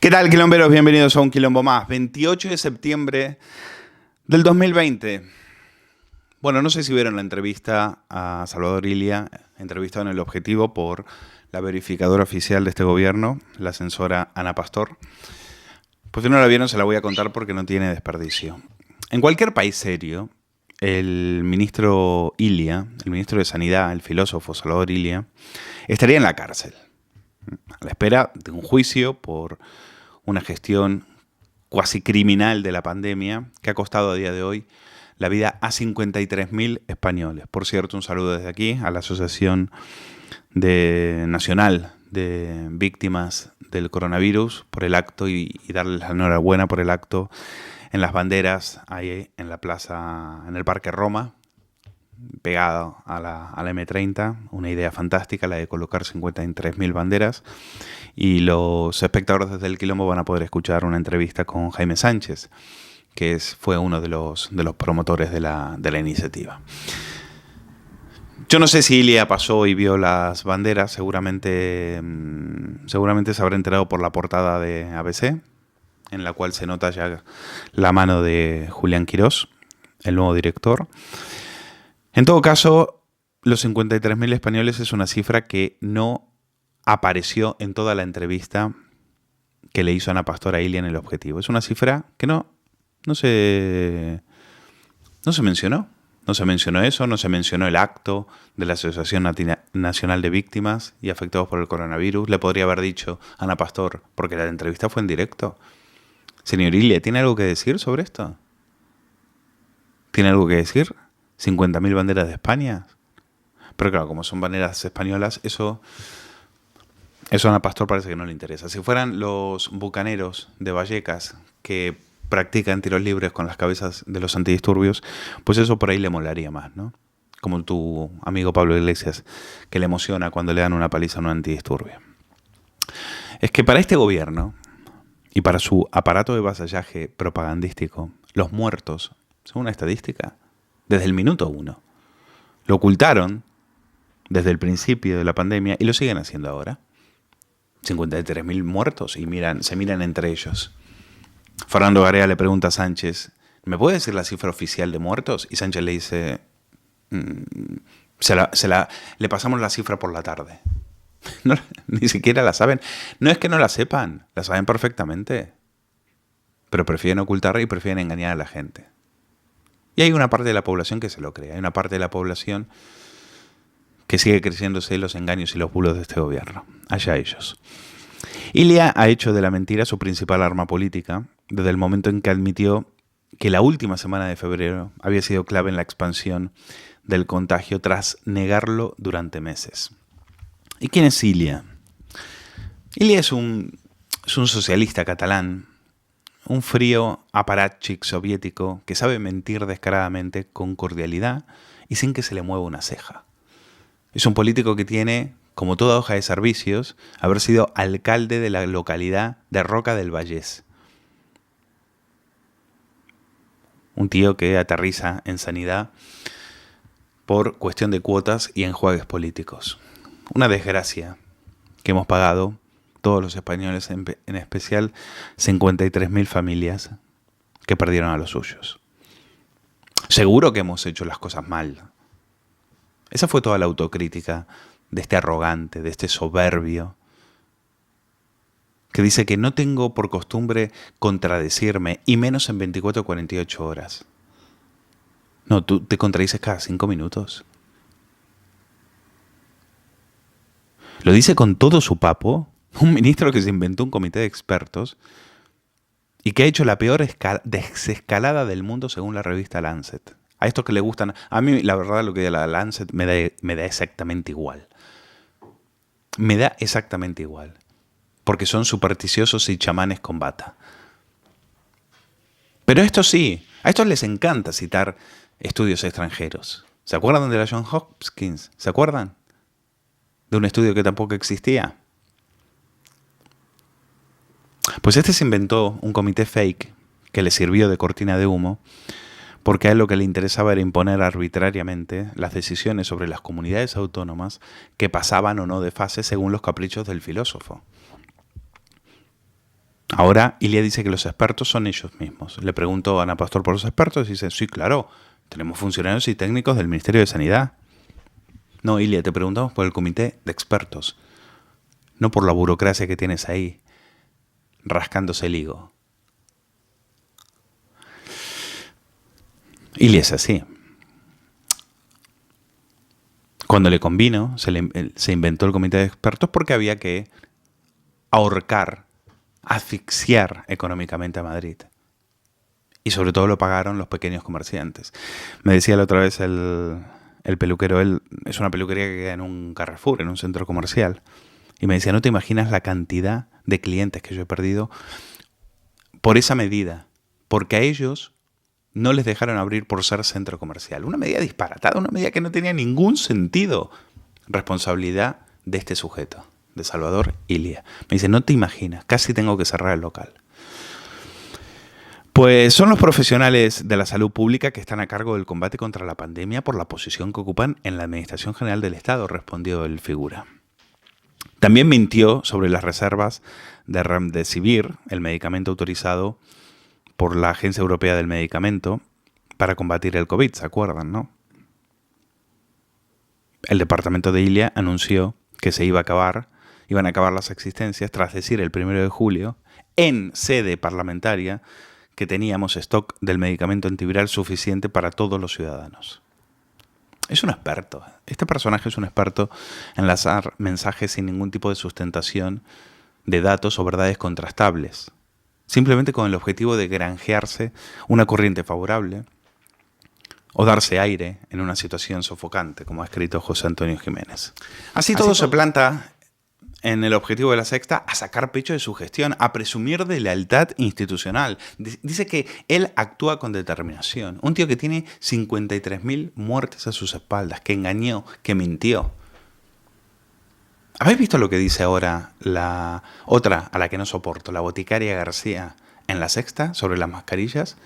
¿Qué tal, quilomberos? Bienvenidos a un quilombo más. 28 de septiembre del 2020. Bueno, no sé si vieron la entrevista a Salvador Illa, entrevistado en El Objetivo por la verificadora oficial de este gobierno, la censora Ana Pastor. Pues si no la vieron, se la voy a contar porque no tiene desperdicio. En cualquier país serio, el ministro Illa, el ministro de Sanidad, el filósofo Salvador Illa, estaría en la cárcel, a la espera de un juicio por una gestión cuasi criminal de la pandemia que ha costado a día de hoy la vida a 53.000 españoles. Por cierto, un saludo desde aquí a la Asociación Nacional de Víctimas del Coronavirus por el acto y darles la enhorabuena por el acto en las banderas ahí en la plaza, en el Parque Roma, pegado a la M30, una idea fantástica, la de colocar 53.000 banderas, y los espectadores desde el Quilombo van a poder escuchar una entrevista con Jaime Sánchez, que fue uno de los promotores de la iniciativa. Yo no sé si Illa pasó y vio las banderas, seguramente se habrá enterado por la portada de ABC, en la cual se nota ya la mano de Julián Quirós, el nuevo director. En todo caso, los 53.000 españoles es una cifra que no apareció en toda la entrevista que le hizo Ana Pastor a Illa en El Objetivo. Es una cifra que no se mencionó. No se mencionó eso, no se mencionó el acto de la Asociación Nacional de Víctimas y Afectados por el Coronavirus. Le podría haber dicho a Ana Pastor, porque la entrevista fue en directo. Señor Illa, ¿tiene algo que decir sobre esto? ¿Tiene algo que decir? 50.000 banderas de España. Pero claro, como son banderas españolas, eso a Ana Pastor parece que no le interesa. Si fueran los bucaneros de Vallecas que practican tiros libres con las cabezas de los antidisturbios, pues eso por ahí le molaría más, ¿no? Como tu amigo Pablo Iglesias, que le emociona cuando le dan una paliza a un antidisturbio. Es que para este gobierno y para su aparato de vasallaje propagandístico, los muertos son una estadística desde el minuto 1. Lo ocultaron desde el principio de la pandemia y lo siguen haciendo ahora. 53.000 muertos y se miran entre ellos. Fernando Garea le pregunta a Sánchez, ¿me puede decir la cifra oficial de muertos? Y Sánchez le dice, le pasamos la cifra por la tarde. No, ni siquiera la saben. No es que no la sepan, la saben perfectamente. Pero prefieren ocultarla y prefieren engañar a la gente. Y hay una parte de la población que se lo cree. Hay una parte de la población que sigue creciéndose los engaños y los bulos de este gobierno. Allá ellos. Illa ha hecho de la mentira su principal arma política desde el momento en que admitió que la última semana de febrero había sido clave en la expansión del contagio tras negarlo durante meses. ¿Y quién es Illa? Illa es un socialista catalán, un frío aparatchik soviético que sabe mentir descaradamente con cordialidad y sin que se le mueva una ceja. Es un político que tiene, como toda hoja de servicios, haber sido alcalde de la localidad de Roca del Vallès. Un tío que aterriza en sanidad por cuestión de cuotas y enjuagues políticos. Una desgracia que hemos pagado todos los españoles, en especial 53.000 familias que perdieron a los suyos. Seguro que hemos hecho las cosas mal. Esa fue toda la autocrítica de este arrogante, de este soberbio, que dice que no tengo por costumbre contradecirme, y menos en 24 o 48 horas. No, tú te contradices cada 5 minutos. Lo dice con todo su papo, un ministro que se inventó un comité de expertos y que ha hecho la peor desescalada del mundo según la revista Lancet. A estos que le gustan, a mí la verdad lo que de la Lancet me da exactamente igual. Me da exactamente igual. Porque son supersticiosos y chamanes con bata. Pero esto sí, a estos les encanta citar estudios extranjeros. ¿Se acuerdan de la Johns Hopkins? ¿Se acuerdan? De un estudio que tampoco existía. Pues este se inventó un comité fake que le sirvió de cortina de humo, porque a él lo que le interesaba era imponer arbitrariamente las decisiones sobre las comunidades autónomas que pasaban o no de fase según los caprichos del filósofo. Ahora Ilia dice que los expertos son ellos mismos. Le pregunto a Ana Pastor por los expertos y dice, sí, claro, tenemos funcionarios y técnicos del Ministerio de Sanidad. No, Ilia, te preguntamos por el comité de expertos, no por la burocracia que tienes ahí, rascándose el higo. Ilia es así. Cuando le convino, se inventó el comité de expertos porque había que ahorcar, asfixiar económicamente a Madrid. Y sobre todo lo pagaron los pequeños comerciantes. Me decía la otra vez el peluquero, él es una peluquería que queda en un Carrefour, en un centro comercial. Y me decía, no te imaginas la cantidad de clientes que yo he perdido por esa medida. Porque a ellos no les dejaron abrir por ser centro comercial. Una medida disparatada, una medida que no tenía ningún sentido. Responsabilidad de este sujeto, de Salvador Ilia. Me dice, no te imaginas, casi tengo que cerrar el local. Pues son los profesionales de la salud pública que están a cargo del combate contra la pandemia por la posición que ocupan en la Administración General del Estado, respondió el figura. También mintió sobre las reservas de Remdesivir, el medicamento autorizado por la Agencia Europea del Medicamento para combatir el COVID, ¿se acuerdan, no? El departamento de Ilia anunció que iban a acabar las existencias tras decir el 1 de julio, en sede parlamentaria, que teníamos stock del medicamento antiviral suficiente para todos los ciudadanos. Es un experto. Este personaje es un experto en lanzar mensajes sin ningún tipo de sustentación de datos o verdades contrastables, simplemente con el objetivo de granjearse una corriente favorable o darse aire en una situación sofocante, como ha escrito José Antonio Jiménez. Así todo se planta en el objetivo de La Sexta a sacar pecho de su gestión, a presumir de lealtad institucional. Dice que él actúa con determinación. Un tío que tiene 53.000 muertes a sus espaldas, que engañó, que mintió. ¿Habéis visto lo que dice ahora la otra a la que no soporto, la boticaria García, en La Sexta sobre las mascarillas?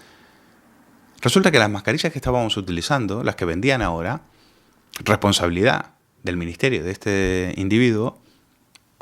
Resulta que las mascarillas que estábamos utilizando, las que vendían ahora, responsabilidad del ministerio de este individuo,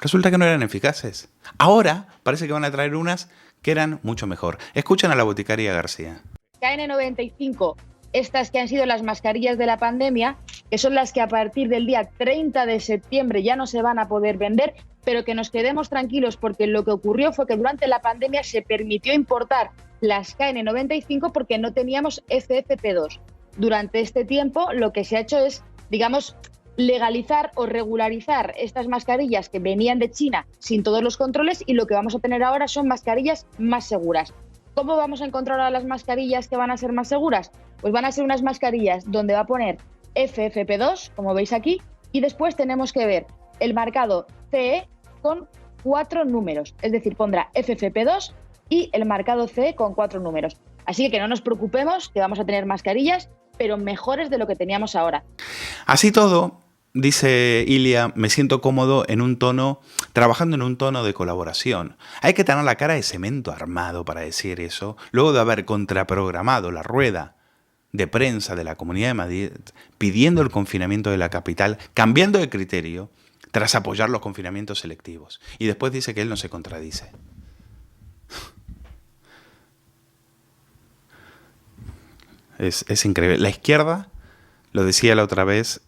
resulta que no eran eficaces. Ahora parece que van a traer unas que eran mucho mejor. Escuchen a la boticaria García. KN95, estas que han sido las mascarillas de la pandemia, que son las que a partir del día 30 de septiembre ya no se van a poder vender, pero que nos quedemos tranquilos porque lo que ocurrió fue que durante la pandemia se permitió importar las KN95 porque no teníamos FFP2. Durante este tiempo lo que se ha hecho es, digamos, legalizar o regularizar estas mascarillas que venían de China sin todos los controles y lo que vamos a tener ahora son mascarillas más seguras. ¿Cómo vamos a encontrar ahora las mascarillas que van a ser más seguras? Pues van a ser unas mascarillas donde va a poner FFP2, como veis aquí, y después tenemos que ver el marcado CE con 4 números, es decir, pondrá FFP2 y el marcado CE con 4 números. Así que no nos preocupemos, que vamos a tener mascarillas, pero mejores de lo que teníamos ahora. Así todo, dice Ilia, me siento cómodo trabajando en un tono de colaboración. Hay que tener la cara de cemento armado para decir eso, luego de haber contraprogramado la rueda de prensa de la Comunidad de Madrid, pidiendo el confinamiento de la capital, cambiando de criterio, tras apoyar los confinamientos selectivos. Y después dice que él no se contradice. Es increíble. La izquierda, lo decía la otra vez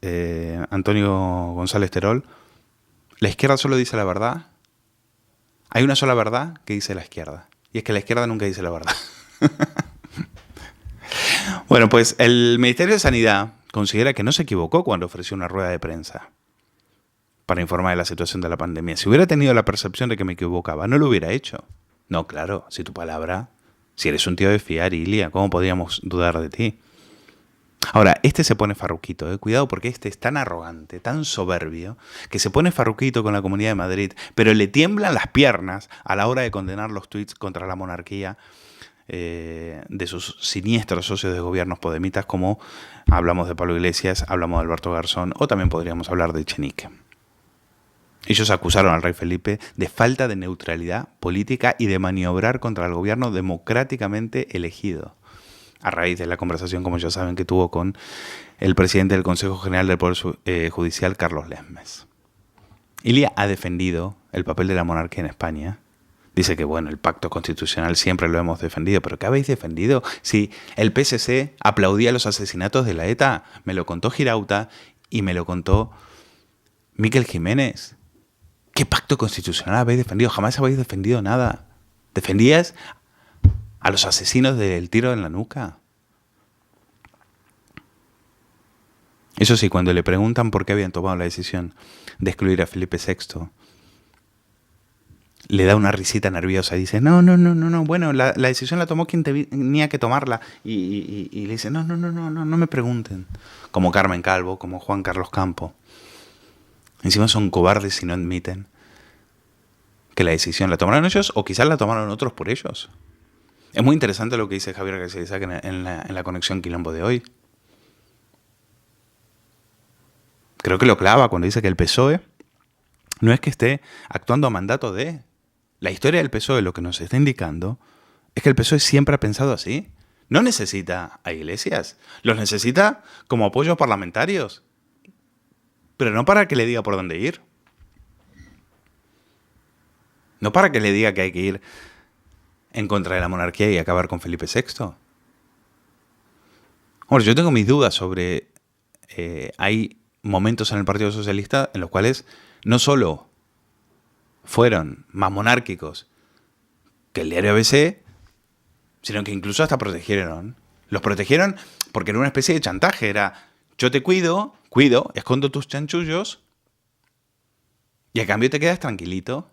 Antonio González Terol, la izquierda solo dice la verdad. Hay una sola verdad que dice la izquierda. Y es que la izquierda nunca dice la verdad. Bueno, pues el Ministerio de Sanidad considera que no se equivocó cuando ofreció una rueda de prensa para informar de la situación de la pandemia. Si hubiera tenido la percepción de que me equivocaba, no lo hubiera hecho. No, claro, si tu palabra... Si eres un tío de fiar, Ilia, ¿cómo podríamos dudar de ti? Ahora, este se pone farruquito, cuidado porque este es tan arrogante, tan soberbio, que se pone farruquito con la Comunidad de Madrid, pero le tiemblan las piernas a la hora de condenar los tuits contra la monarquía de sus siniestros socios de gobiernos podemitas, como hablamos de Pablo Iglesias, hablamos de Alberto Garzón, o también podríamos hablar de Echenique. Ellos acusaron al rey Felipe de falta de neutralidad política y de maniobrar contra el gobierno democráticamente elegido, a raíz de la conversación, como ya saben, que tuvo con el presidente del Consejo General del Poder Judicial, Carlos Lesmes. Ilia ha defendido el papel de la monarquía en España Dice que, bueno, el pacto constitucional siempre lo hemos defendido, pero ¿qué habéis defendido? Si el PSC aplaudía los asesinatos de la ETA, me lo contó Girauta y me lo contó Miquel Jiménez. ¿Qué pacto constitucional habéis defendido? Jamás habéis defendido nada. Defendías a los asesinos del tiro en la nuca. Eso sí, cuando le preguntan por qué habían tomado la decisión de excluir a Felipe VI, le da una risita nerviosa y dice, no, bueno, la decisión la tomó quien tenía que tomarla. Y le dice, no me pregunten. Como Carmen Calvo, como Juan Carlos Campo. Encima son cobardes si no admiten que la decisión la tomaron ellos o quizás la tomaron otros por ellos. Es muy interesante lo que dice Javier García Isaac en la conexión Quilombo de hoy. Creo que lo clava cuando dice que el PSOE no es que esté actuando a mandato de... La historia del PSOE lo que nos está indicando es que el PSOE siempre ha pensado así. No necesita a Iglesias, los necesita como apoyos parlamentarios, pero no para que le diga por dónde ir. No para que le diga que hay que ir en contra de la monarquía y acabar con Felipe VI. Bueno, yo tengo mis dudas sobre... hay momentos en el Partido Socialista en los cuales no solo fueron más monárquicos que el diario ABC, sino que incluso hasta protegieron. Los protegieron porque era una especie de chantaje. Era, yo te cuido, escondo tus chanchullos y a cambio te quedas tranquilito.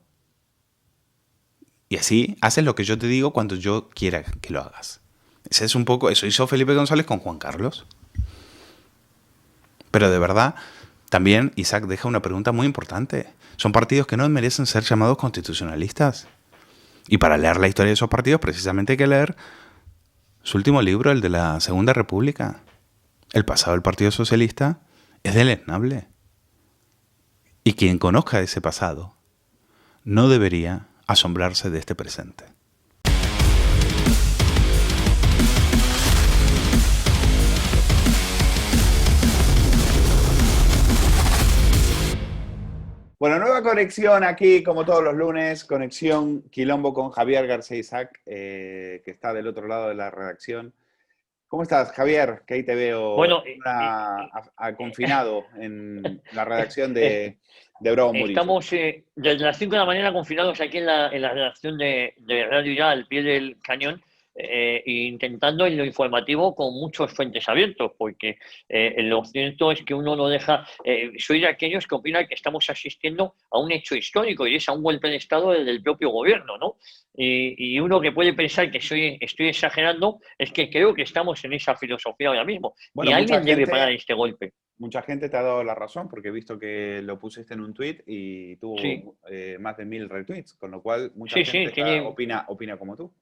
Y así haces lo que yo te digo cuando yo quiera que lo hagas. Ese es un poco, eso hizo Felipe González con Juan Carlos. Pero de verdad, también Isaac deja una pregunta muy importante. Son partidos que no merecen ser llamados constitucionalistas. Y para leer la historia de esos partidos, precisamente hay que leer su último libro, el de la Segunda República. El pasado del Partido Socialista es deleznable. Y quien conozca ese pasado no debería asombrarse de este presente. Bueno, nueva conexión aquí, como todos los lunes, conexión Quilombo con Javier García Isaac, que está del otro lado de la redacción. ¿Cómo estás, Javier? Que ahí te veo Bueno, confinado en la redacción de Bravo Murillo. estamos desde las 5 de la mañana confinados aquí en la redacción de Radio Ya, al pie del cañón, intentando en lo informativo con muchos frentes abiertos, porque lo cierto es que uno no deja... soy de aquellos que opinan que estamos asistiendo a un hecho histórico y es a un golpe de Estado del propio gobierno, ¿no? Y uno que puede pensar que estoy exagerando es que creo que estamos en esa filosofía ahora mismo. Bueno, y alguien debe parar este golpe. Mucha gente te ha dado la razón porque he visto que lo pusiste en un tweet y tuvo más de 1000 retweets, con lo cual mucha gente opina como tú.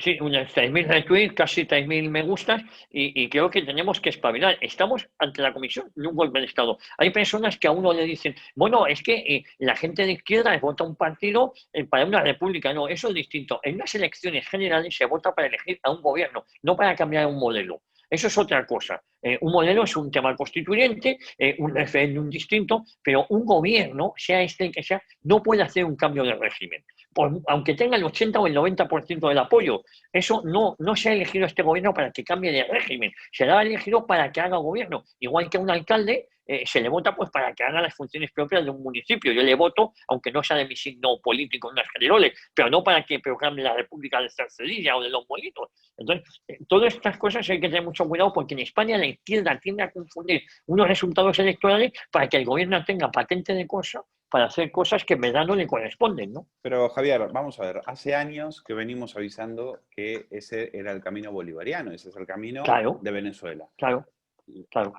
Sí, unos 6.000 retweets, casi 3.000 me gustas, y creo que tenemos que espabilar. Estamos ante la comisión de un golpe de Estado. Hay personas que a uno le dicen, bueno, es que la gente de izquierda vota un partido para una república. No, eso es distinto. En unas elecciones generales se vota para elegir a un gobierno, no para cambiar un modelo. Eso es otra cosa. Un modelo es un tema constituyente, un referéndum distinto, pero un gobierno, sea este el que sea, no puede hacer un cambio de régimen. Aunque tenga el 80 o el 90% del apoyo. Eso no se ha elegido este gobierno para que cambie de régimen, se le ha elegido para que haga gobierno. Igual que a un alcalde se le vota pues para que haga las funciones propias de un municipio. Yo le voto, aunque no sea de mi signo político en las generales, pero no para que proclame la República de Cercedilla o de Los Molinos. Entonces, todas estas cosas hay que tener mucho cuidado porque en España la izquierda tiende a confundir unos resultados electorales para que el gobierno tenga patente de cosa para hacer cosas que en verdad no le corresponden, ¿no? Pero Javier, vamos a ver, hace años que venimos avisando que ese era el camino bolivariano, ese es el camino de Venezuela. Claro.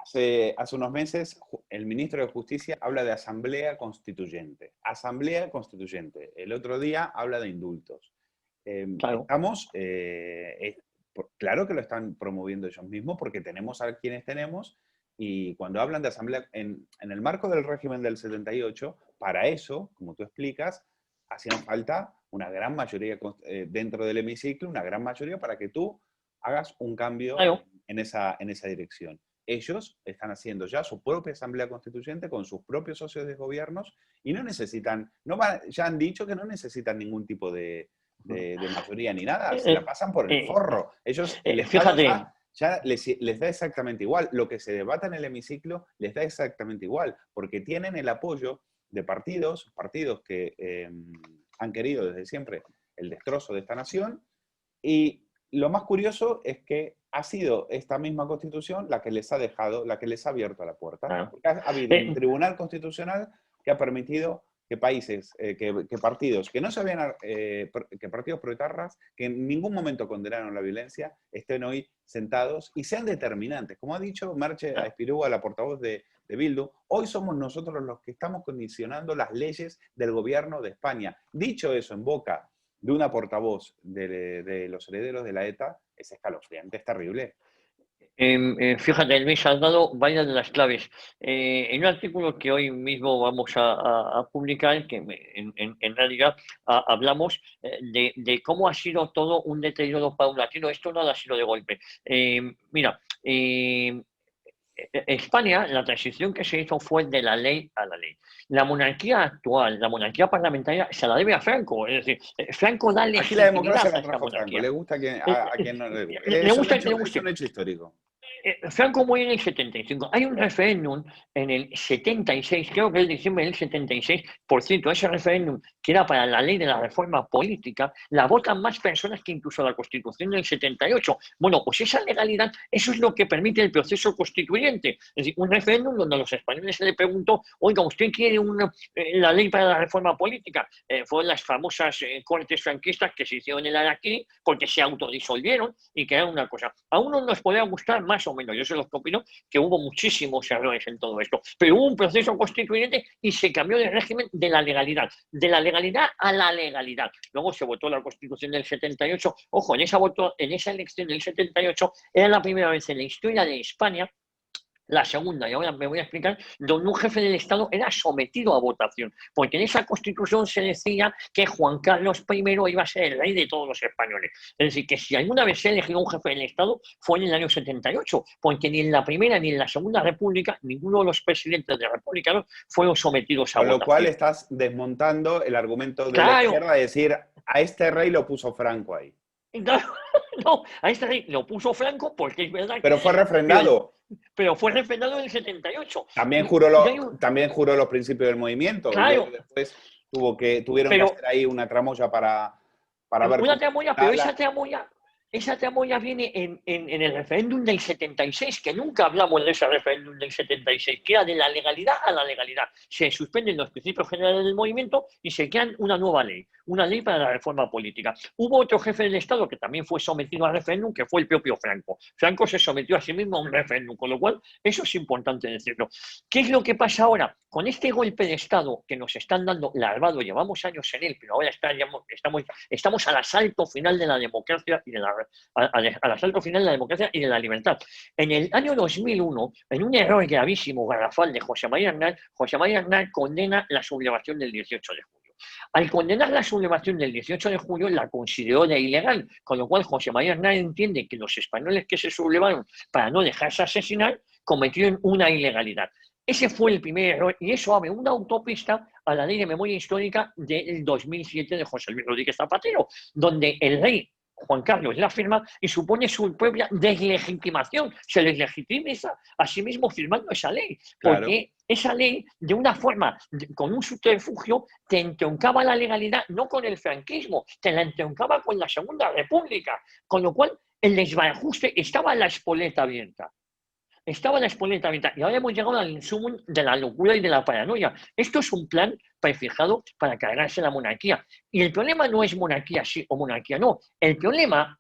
Hace unos meses el ministro de Justicia habla de asamblea constituyente. Asamblea constituyente. El otro día habla de indultos. Estamos, claro que lo están promoviendo ellos mismos porque tenemos a quienes tenemos. Y cuando hablan de asamblea, en el marco del régimen del 78, para eso, como tú explicas, hacía falta una gran mayoría dentro del hemiciclo, una gran mayoría para que tú hagas un cambio en esa dirección. ellos están haciendo ya su propia Asamblea Constituyente con sus propios socios de gobiernos y no necesitan, ya han dicho que no necesitan ningún tipo de mayoría ni nada, se la pasan por el forro. Ellos, el Estado Fíjate, ya les da exactamente igual. Lo que se debata en el hemiciclo les da exactamente igual, porque tienen el apoyo de partidos que han querido desde siempre el destrozo de esta nación. Y lo más curioso es que ha sido esta misma Constitución la que les ha dejado, la que les ha abierto la puerta. claro. Porque ha habido un tribunal constitucional que ha permitido que países, que partidos que no se habían, que partidos proetarras, que en ningún momento condenaron la violencia, estén hoy sentados y sean determinantes. Como ha dicho Merche Espirúa, la portavoz de Bildu, hoy somos nosotros los que estamos condicionando las leyes del gobierno de España. Dicho eso en boca de una portavoz de los herederos de la ETA, es escalofriante, es terrible. Fíjate, Luis, has dado varias de las claves. En un artículo que hoy mismo vamos a publicar, que en realidad hablamos de cómo ha sido todo un deterioro paulatino. Esto no ha sido de golpe. Mira, España, la transición que se hizo fue de la ley a la ley. La monarquía actual, la monarquía parlamentaria, se la debe a Franco. Es decir, Franco da legitimidad. Aquí la democracia la trajo Franco. Le gusta a quien no le gusta. Es un hecho histórico. Franco muere en el 75. Hay un referéndum en el 76, creo que es diciembre del 76. Por cierto, ese referéndum, que era para la ley de la reforma política, la votan más personas que incluso la Constitución del 78. Bueno, pues esa legalidad, eso es lo que permite el proceso constituyente. Es decir, un referéndum donde a los españoles se le preguntó, oiga, ¿usted quiere la ley para la reforma política? Fueron las famosas cortes franquistas que se hicieron en el Araquí porque se autodisolvieron y que era una cosa. A uno nos podría gustar más o menos, yo soy los que opino que hubo muchísimos errores en todo esto, pero hubo un proceso constituyente y se cambió de régimen de la legalidad a la legalidad. Luego se votó la Constitución del 78. Ojo, en esa elección del 78 era la primera vez en la historia de España, la segunda, y ahora me voy a explicar, donde un jefe del Estado era sometido a votación, porque en esa Constitución se decía que Juan Carlos I iba a ser el rey de todos los españoles. Es decir, que si alguna vez se eligió un jefe del Estado fue en el año 78, porque ni en la Primera ni en la Segunda República ninguno de los presidentes de republicanos fueron sometidos a votación. Con lo cual estás desmontando el argumento de la izquierda de decir, a este rey lo puso Franco ahí. No, a este rey lo puso Franco porque es verdad. Pero fue refrendado. Pero fue refrendado en el 78. También juró los principios del movimiento. Claro. Y después tuvieron que hacer ahí una tramoya para ver... Una tramoya, pero esa tramoya viene en el referéndum del 76, que nunca hablamos de ese referéndum del 76, que era de la legalidad a la legalidad. Se suspenden los principios generales del movimiento y se crean una nueva ley, una ley para la reforma política. Hubo otro jefe del Estado que también fue sometido al referéndum, que fue el propio Franco. Franco se sometió a sí mismo a un referéndum, con lo cual eso es importante decirlo. ¿Qué es lo que pasa ahora? Con este golpe de Estado que nos están dando larvado, llevamos años en él, pero ahora estamos al asalto final de la democracia y al asalto final de la democracia y de la libertad. En el año 2001, en un error gravísimo, garrafal de José María Aznar condena la sublevación del 18 de julio. Al condenar la sublevación del 18 de julio, la consideró de ilegal, con lo cual José María Aznar entiende que los españoles que se sublevaron para no dejarse asesinar cometieron una ilegalidad. Ese fue el primer error y eso abre una autopista a la Ley de Memoria Histórica del 2007 de José Luis Rodríguez Zapatero, donde el rey Juan Carlos la firma y supone su propia deslegitimación. Se les legitimiza a sí mismo firmando esa ley, porque esa ley, de una forma, con un subterfugio, te entroncaba la legalidad no con el franquismo, te la entroncaba con la Segunda República, con lo cual el desbarajuste estaba en la espoleta abierta. Y ahora hemos llegado al insumum de la locura y de la paranoia. Esto es un plan prefijado para cargarse la monarquía. Y el problema no es monarquía sí o monarquía no. El problema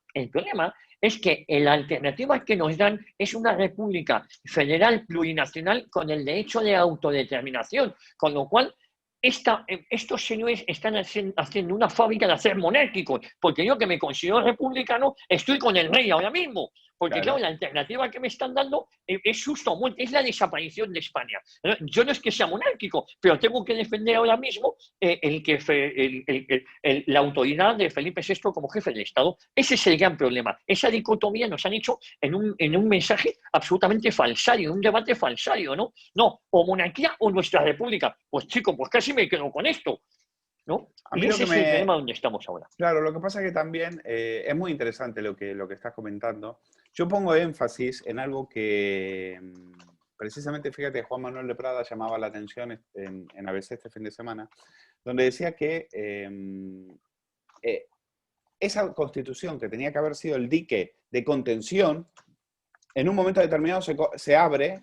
es que la alternativa que nos dan es una república federal plurinacional con el derecho de autodeterminación. Con lo cual, estos señores están haciendo una fábrica de hacer monárquicos, porque yo que me considero republicano estoy con el rey ahora mismo. Porque claro, Claro. la alternativa que me están dando es susto o muerte, es la desaparición de España. Yo no es que sea monárquico, pero tengo que defender ahora mismo la autoridad de Felipe VI como jefe del Estado. Ese es el gran problema. Esa dicotomía nos han hecho en un mensaje absolutamente falsario, en un debate falsario, ¿no? No, o monarquía o nuestra república. Pues chico, pues casi me quedo con esto, ¿no? A mí Y lo ese que es el me... problema donde estamos ahora. Claro, lo que pasa es que también es muy interesante lo que estás comentando. Yo pongo énfasis en algo que precisamente, fíjate, Juan Manuel de Prada llamaba la atención en ABC este fin de semana, donde decía que esa constitución que tenía que haber sido el dique de contención, en un momento determinado se abre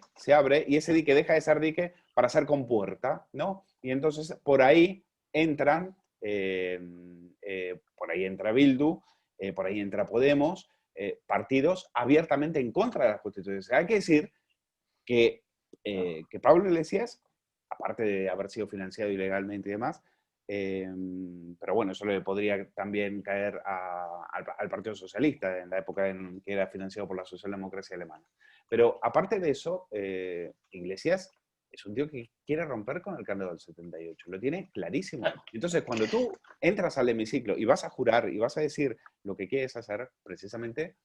y ese dique deja de ser dique para ser compuerta, ¿no? Y entonces por ahí entran, por ahí entra Bildu, por ahí entra Podemos, partidos abiertamente en contra de las constituciones. Hay que decir que Pablo Iglesias, aparte de haber sido financiado ilegalmente y demás, pero bueno, eso le podría también caer al Partido Socialista en la época en que era financiado por la socialdemocracia alemana. Pero aparte de eso, Iglesias es un tío que quiere romper con el candado del 78, lo tiene clarísimo. Entonces, cuando tú entras al hemiciclo y vas a jurar y vas a decir lo que quieres hacer, precisamente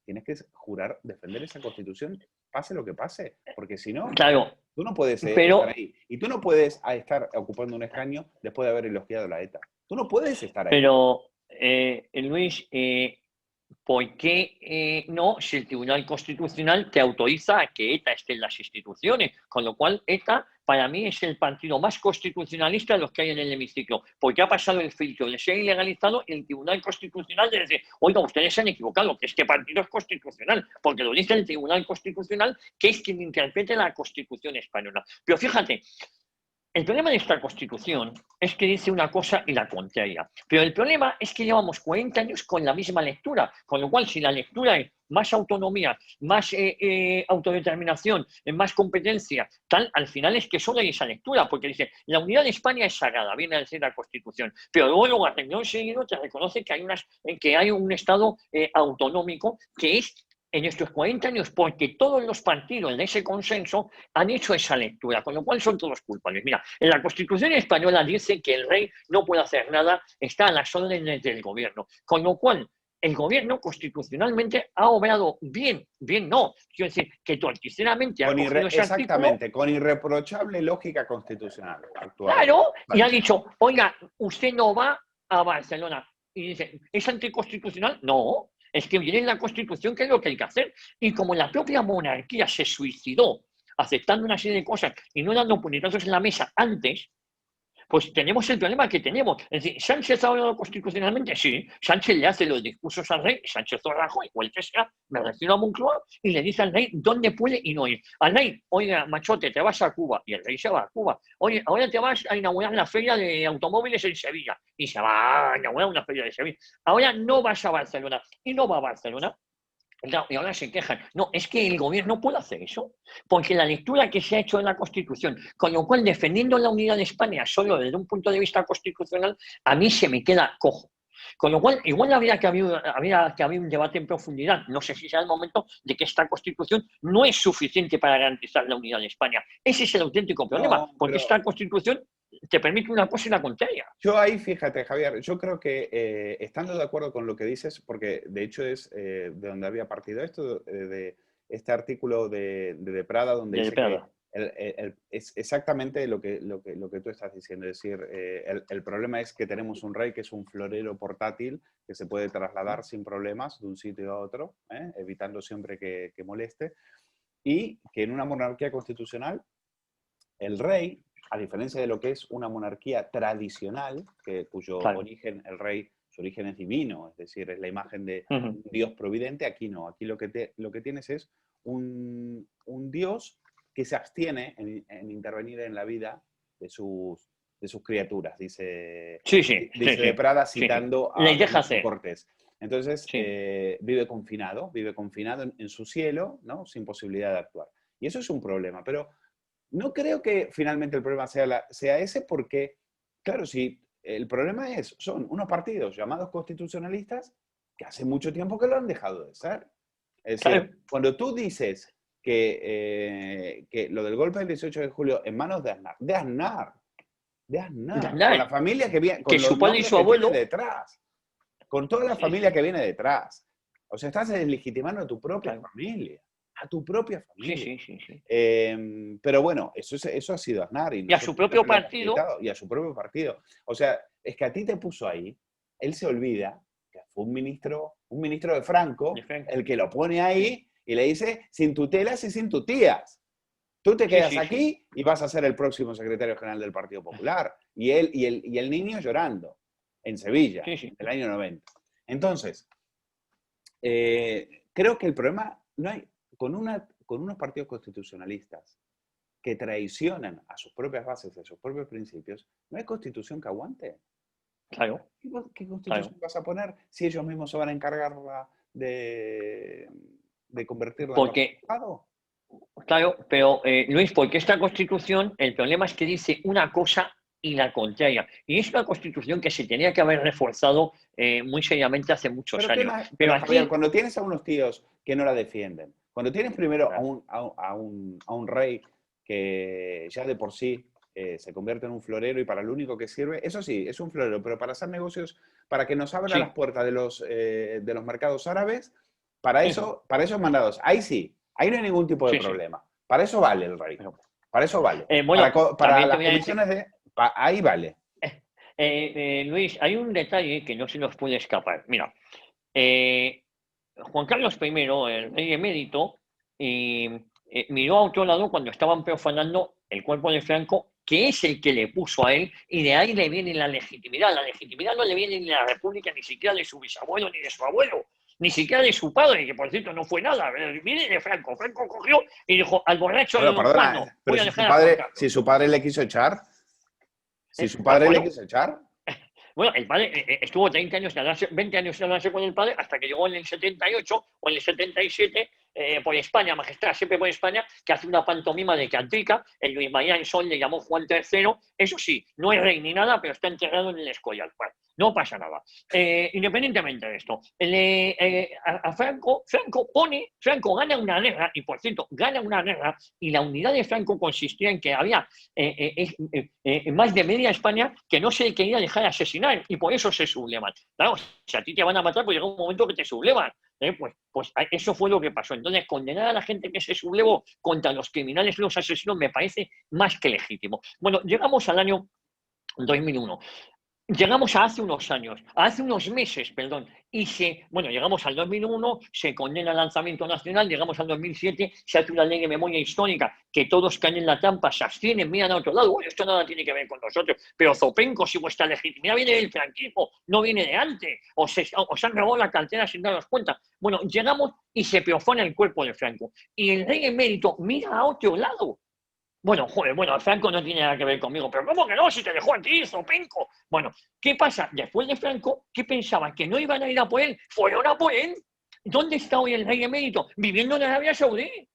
tienes que jurar defender esa constitución, pase lo que pase, porque si no, claro, tú no puedes pero, estar ahí. Y tú no puedes estar ocupando un escaño después de haber elogiado la ETA. Tú no puedes estar ahí. pero Luis, ¿por qué no si el Tribunal Constitucional te autoriza a que ETA esté en las instituciones? Con lo cual, ETA para mí es el partido más constitucionalista de los que hay en el hemiciclo, porque ha pasado el filtro de ser ilegalizado y el Tribunal Constitucional de decir, oiga, ustedes se han equivocado, que este partido es constitucional, porque lo dice el Tribunal Constitucional, que es quien interprete la Constitución española. Pero fíjate, el problema de esta Constitución es que dice una cosa y la contraria. Pero el problema es que llevamos 40 años con la misma lectura, con lo cual si la lectura es más autonomía, más autodeterminación, más competencia, tal, al final es que solo hay esa lectura, porque dice, la unidad de España es sagrada, viene a decir la Constitución, pero luego a renglón seguido te reconoce que hay un Estado autonómico que es en estos 40 años, porque todos los partidos de ese consenso han hecho esa lectura, con lo cual son todos culpables. Mira, en la Constitución española dice que el rey no puede hacer nada, está a las órdenes del gobierno, con lo cual el gobierno constitucionalmente ha obrado bien, bien no, quiero decir que torticeramente ha cogido ese exactamente, artículo, con irreprochable lógica constitucional actual. claro, y ha dicho, oiga, usted no va a Barcelona, y dice, ¿es anticonstitucional? No, es que viene en la Constitución que es lo que hay que hacer. Y como la propia monarquía se suicidó aceptando una serie de cosas y no dando puñetazos en la mesa antes, pues tenemos el problema que tenemos. Es decir, ¿Sánchez ha hablado constitucionalmente? Sí. Sánchez le hace los discursos al rey, Sánchez o Rajoy, o el que sea, me refiero a Moncloa, y le dice al rey dónde puede y no ir. Al rey, oiga, machote, te vas a Cuba, y el rey se va a Cuba. Oye, ahora te vas a inaugurar la feria de automóviles en Sevilla, y se va a inaugurar una feria de Sevilla. Ahora no vas a Barcelona, y no va a Barcelona. Y ahora se quejan. No, es que el gobierno puede hacer eso, porque la lectura que se ha hecho en la Constitución, con lo cual defendiendo la unidad de España solo desde un punto de vista constitucional, a mí se me queda cojo. Con lo cual, igual habría que haber un debate en profundidad. No sé si será el momento de que esta Constitución no es suficiente para garantizar la unidad de España. Ese es el auténtico problema, No, porque esta Constitución te permite una cosa y la contraria. Yo ahí, fíjate, Javier, yo creo que estando de acuerdo con lo que dices, porque de hecho es de donde había partido esto, de este artículo de Prada, donde dice que es exactamente lo que tú estás diciendo. Es decir, el problema es que tenemos un rey que es un florero portátil que se puede trasladar sin problemas de un sitio a otro, evitando siempre que moleste, y que en una monarquía constitucional el rey, a diferencia de lo que es una monarquía tradicional, cuyo origen, el rey, su origen es divino, es decir, es la imagen de un Dios providente, aquí no. Aquí lo que tienes es un Dios que se abstiene en intervenir en la vida de sus criaturas, dice de Prada, citando a Cortés. Entonces, vive confinado en su cielo, ¿no? Sin posibilidad de actuar. Y eso es un problema, pero no creo que finalmente el problema sea ese, porque, claro, si el problema son unos partidos llamados constitucionalistas que hace mucho tiempo que lo han dejado de ser. Es decir, cuando tú dices que lo del golpe del 18 de julio en manos de Aznar, con la familia que viene, con que los su padre y nombres su que abuelo tiene detrás, con toda la familia que viene detrás. O sea, estás deslegitimando a tu propia familia. A tu propia familia. Sí. Pero bueno, eso ha sido Aznar. Y a su propio partido. Y a su propio partido. O sea, es que a ti te puso ahí, él se olvida que fue un ministro de Franco, el que lo pone ahí y le dice, sin tutelas y sin tutías. Tú te quedas aquí y vas a ser el próximo secretario general del Partido Popular. Y el niño llorando en Sevilla, en el año 90. Entonces, creo que el problema no hay con unos partidos constitucionalistas que traicionan a sus propias bases y a sus propios principios, no hay constitución que aguante. Claro. ¿Qué constitución vas a poner si ellos mismos se van a encargar de convertirla en Estado? Claro, pero Luis, porque esta Constitución, el problema es que dice una cosa y la contraria. Y es una Constitución que se tenía que haber reforzado muy seriamente hace muchos años. Pero aquí, Javier, cuando tienes a unos tíos que no la defienden, cuando tienes primero a un rey que ya de por sí se convierte en un florero y para lo único que sirve, eso sí, es un florero, pero para hacer negocios, para que nos abra las puertas de los mercados árabes, para esos mandados, ahí sí. Ahí no hay ningún tipo de problema. Para eso vale el rey. Para eso vale. Para las comisiones ahí vale. Luis, hay un detalle que no se nos puede escapar. Mira, Juan Carlos I, el rey emérito, miró a otro lado cuando estaban profanando el cuerpo de Franco, que es el que le puso a él, y de ahí le viene la legitimidad. La legitimidad no le viene ni de la República, ni siquiera de su bisabuelo, ni de su abuelo. Ni siquiera de su padre, que por cierto no fue nada, viene de Franco. Franco cogió y dijo al borracho de Don Juan, voy a dejar a Juan Carlos. Si su padre le quiso echar, le quiso echar. Bueno, el padre estuvo 20 años sin hablarse con el padre hasta que llegó en el 78 o en el 77 por España, Majestad, siempre por España, que hace una pantomima de Cantrica. El Luis Marián Sol le llamó Juan III. Eso sí, no es rey ni nada, pero está enterrado en el Escorial. Bueno, no pasa nada. Independientemente de esto, a Franco gana una guerra, y por cierto, gana una guerra, y la unidad de Franco consistía en que había más de media España que no se quería dejar asesinar, y por eso se sublevan. Claro, si a ti te van a matar, pues llega un momento que te sublevan. Pues eso fue lo que pasó. Entonces, condenar a la gente que se sublevó contra los criminales y los asesinos me parece más que legítimo. Bueno, llegamos al año 2001. Llegamos a hace unos meses, y llegamos al 2001, se condena el lanzamiento nacional, llegamos al 2007, se hace una ley de memoria histórica, que todos caen en la trampa, se abstienen, miran a otro lado, bueno, esto nada tiene que ver con nosotros, pero zopenco, si vuestra legitimidad viene del franquismo, no viene de antes, os han robado la cartera sin daros cuenta. Bueno, llegamos y se profana el cuerpo de Franco, y el rey emérito mira a otro lado. Bueno, Franco no tiene nada que ver conmigo, pero ¿cómo que no? Si te dejó a ti, zopenco. Bueno, ¿qué pasa? Después de Franco, ¿qué pensaban? ¿Que no iban a ir a por él? ¡Fueron a por él! ¿Dónde está hoy el rey emérito? Viviendo en Arabia Saudí.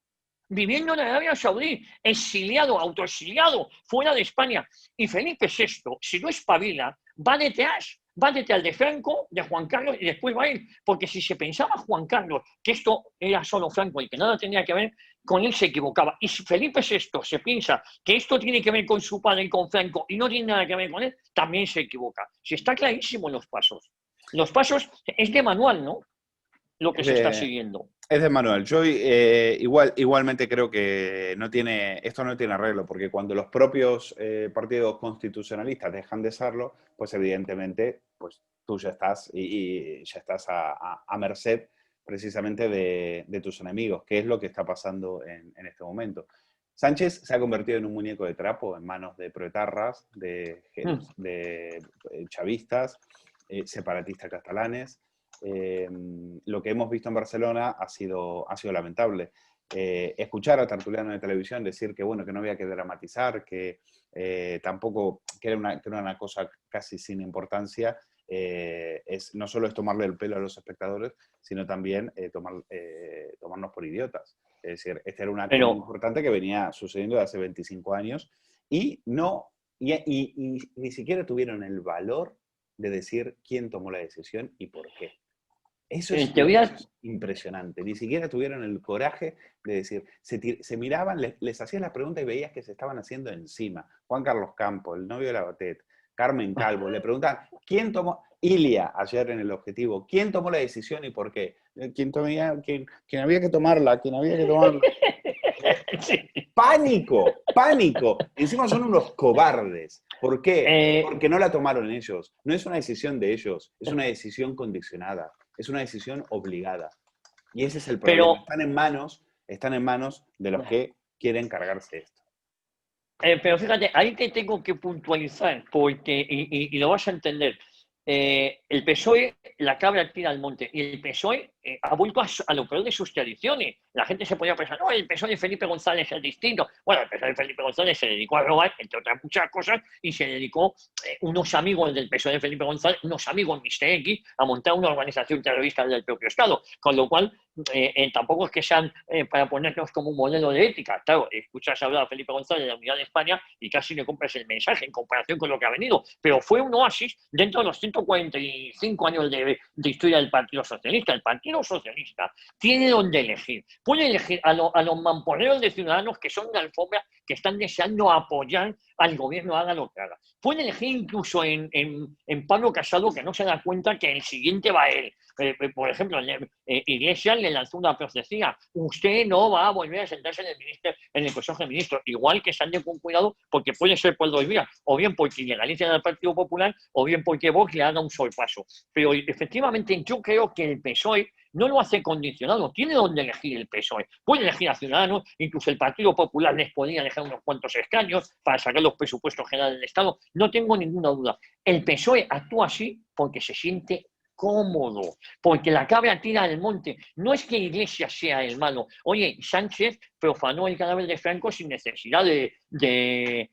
Exiliado, autoexiliado, fuera de España. Y Felipe VI, si no espabila, va detrás de Franco, de Juan Carlos, y después va a ir. Porque si se pensaba Juan Carlos que esto era solo Franco y que nada tenía que ver, con él se equivocaba. Y si Felipe VI se piensa que esto tiene que ver con su padre y con Franco y no tiene nada que ver con él, también se equivoca. Si está clarísimo en los pasos. Los pasos es de manual, ¿no? Lo que se está siguiendo. Es de manual. Yo igualmente creo que esto no tiene arreglo, porque cuando los propios partidos constitucionalistas dejan de serlo, pues evidentemente pues tú ya estás y ya estás a merced precisamente de tus enemigos, que es lo que está pasando en este momento. Sánchez se ha convertido en un muñeco de trapo en manos de proetarras, de chavistas, separatistas catalanes. Lo que hemos visto en Barcelona ha sido lamentable. Escuchar a tertulianos de televisión decir que bueno, que no había que dramatizar, que tampoco, que era una cosa casi sin importancia, no solo es tomarle el pelo a los espectadores, sino también tomarnos por idiotas. Es decir, este era un acto muy importante que venía sucediendo de hace 25 años y ni siquiera tuvieron el valor de decir quién tomó la decisión y por qué. Eso es impresionante. Ni siquiera tuvieron el coraje de decir, se miraban, les hacían las preguntas y veías que se estaban haciendo encima. Juan Carlos Campos, el novio de la Batet, Carmen Calvo, le preguntaban, ¿quién tomó? Ilia, ayer en El Objetivo, ¿quién tomó la decisión y por qué? ¿Quién había que tomarla? ¿Quién había que tomarla? Sí. ¡Pánico! ¡Pánico! Encima son unos cobardes. ¿Por qué? Porque no la tomaron ellos. No es una decisión de ellos, es una decisión condicionada, es una decisión obligada. Y ese es el problema. Están en manos de los que quieren cargarse esto. Pero fíjate, ahí te tengo que puntualizar, porque, y lo vas a entender. El PSOE, la cabra tira al monte, y el PSOE ha vuelto a lo peor de sus tradiciones. La gente se podía pensar, no, el PSOE de Felipe González es distinto. Bueno, el PSOE de Felipe González se dedicó a robar, entre otras muchas cosas, y se dedicó unos amigos del PSOE de Felipe González, unos amigos Mr. X, a montar una organización terrorista del propio Estado. Con lo cual, tampoco es que sean para ponernos como un modelo de ética. Claro, escuchas hablar a Felipe González de la Unidad de España y casi le compras el mensaje en comparación con lo que ha venido. Pero fue un oasis dentro de los 145 años de historia del Partido Socialista. El Partido Socialista tiene donde elegir. Puede elegir a los mamponeros de Ciudadanos que son de alfombra, que están deseando apoyar al gobierno, haga lo que haga. Puede elegir incluso en Pablo Casado, que no se da cuenta que el siguiente va a él. Por ejemplo, Iglesias le lanzó una profecía: usted no va a volver a sentarse en el Consejo de Ministros. Igual que se ande con cuidado, porque puede ser por dos vías, o bien porque legalicen al Partido Popular, o bien porque Vox le haga un sorpaso. Pero efectivamente yo creo que el PSOE no lo hace condicionado, tiene donde elegir el PSOE. Puede elegir a Ciudadanos, incluso el Partido Popular les podría dejar unos cuantos escaños para sacar los presupuestos generales del Estado, no tengo ninguna duda. El PSOE actúa así porque se siente cómodo, porque la cabra tira al monte. No es que Iglesias sea el malo. Oye, Sánchez profanó el cadáver de Franco sin necesidad de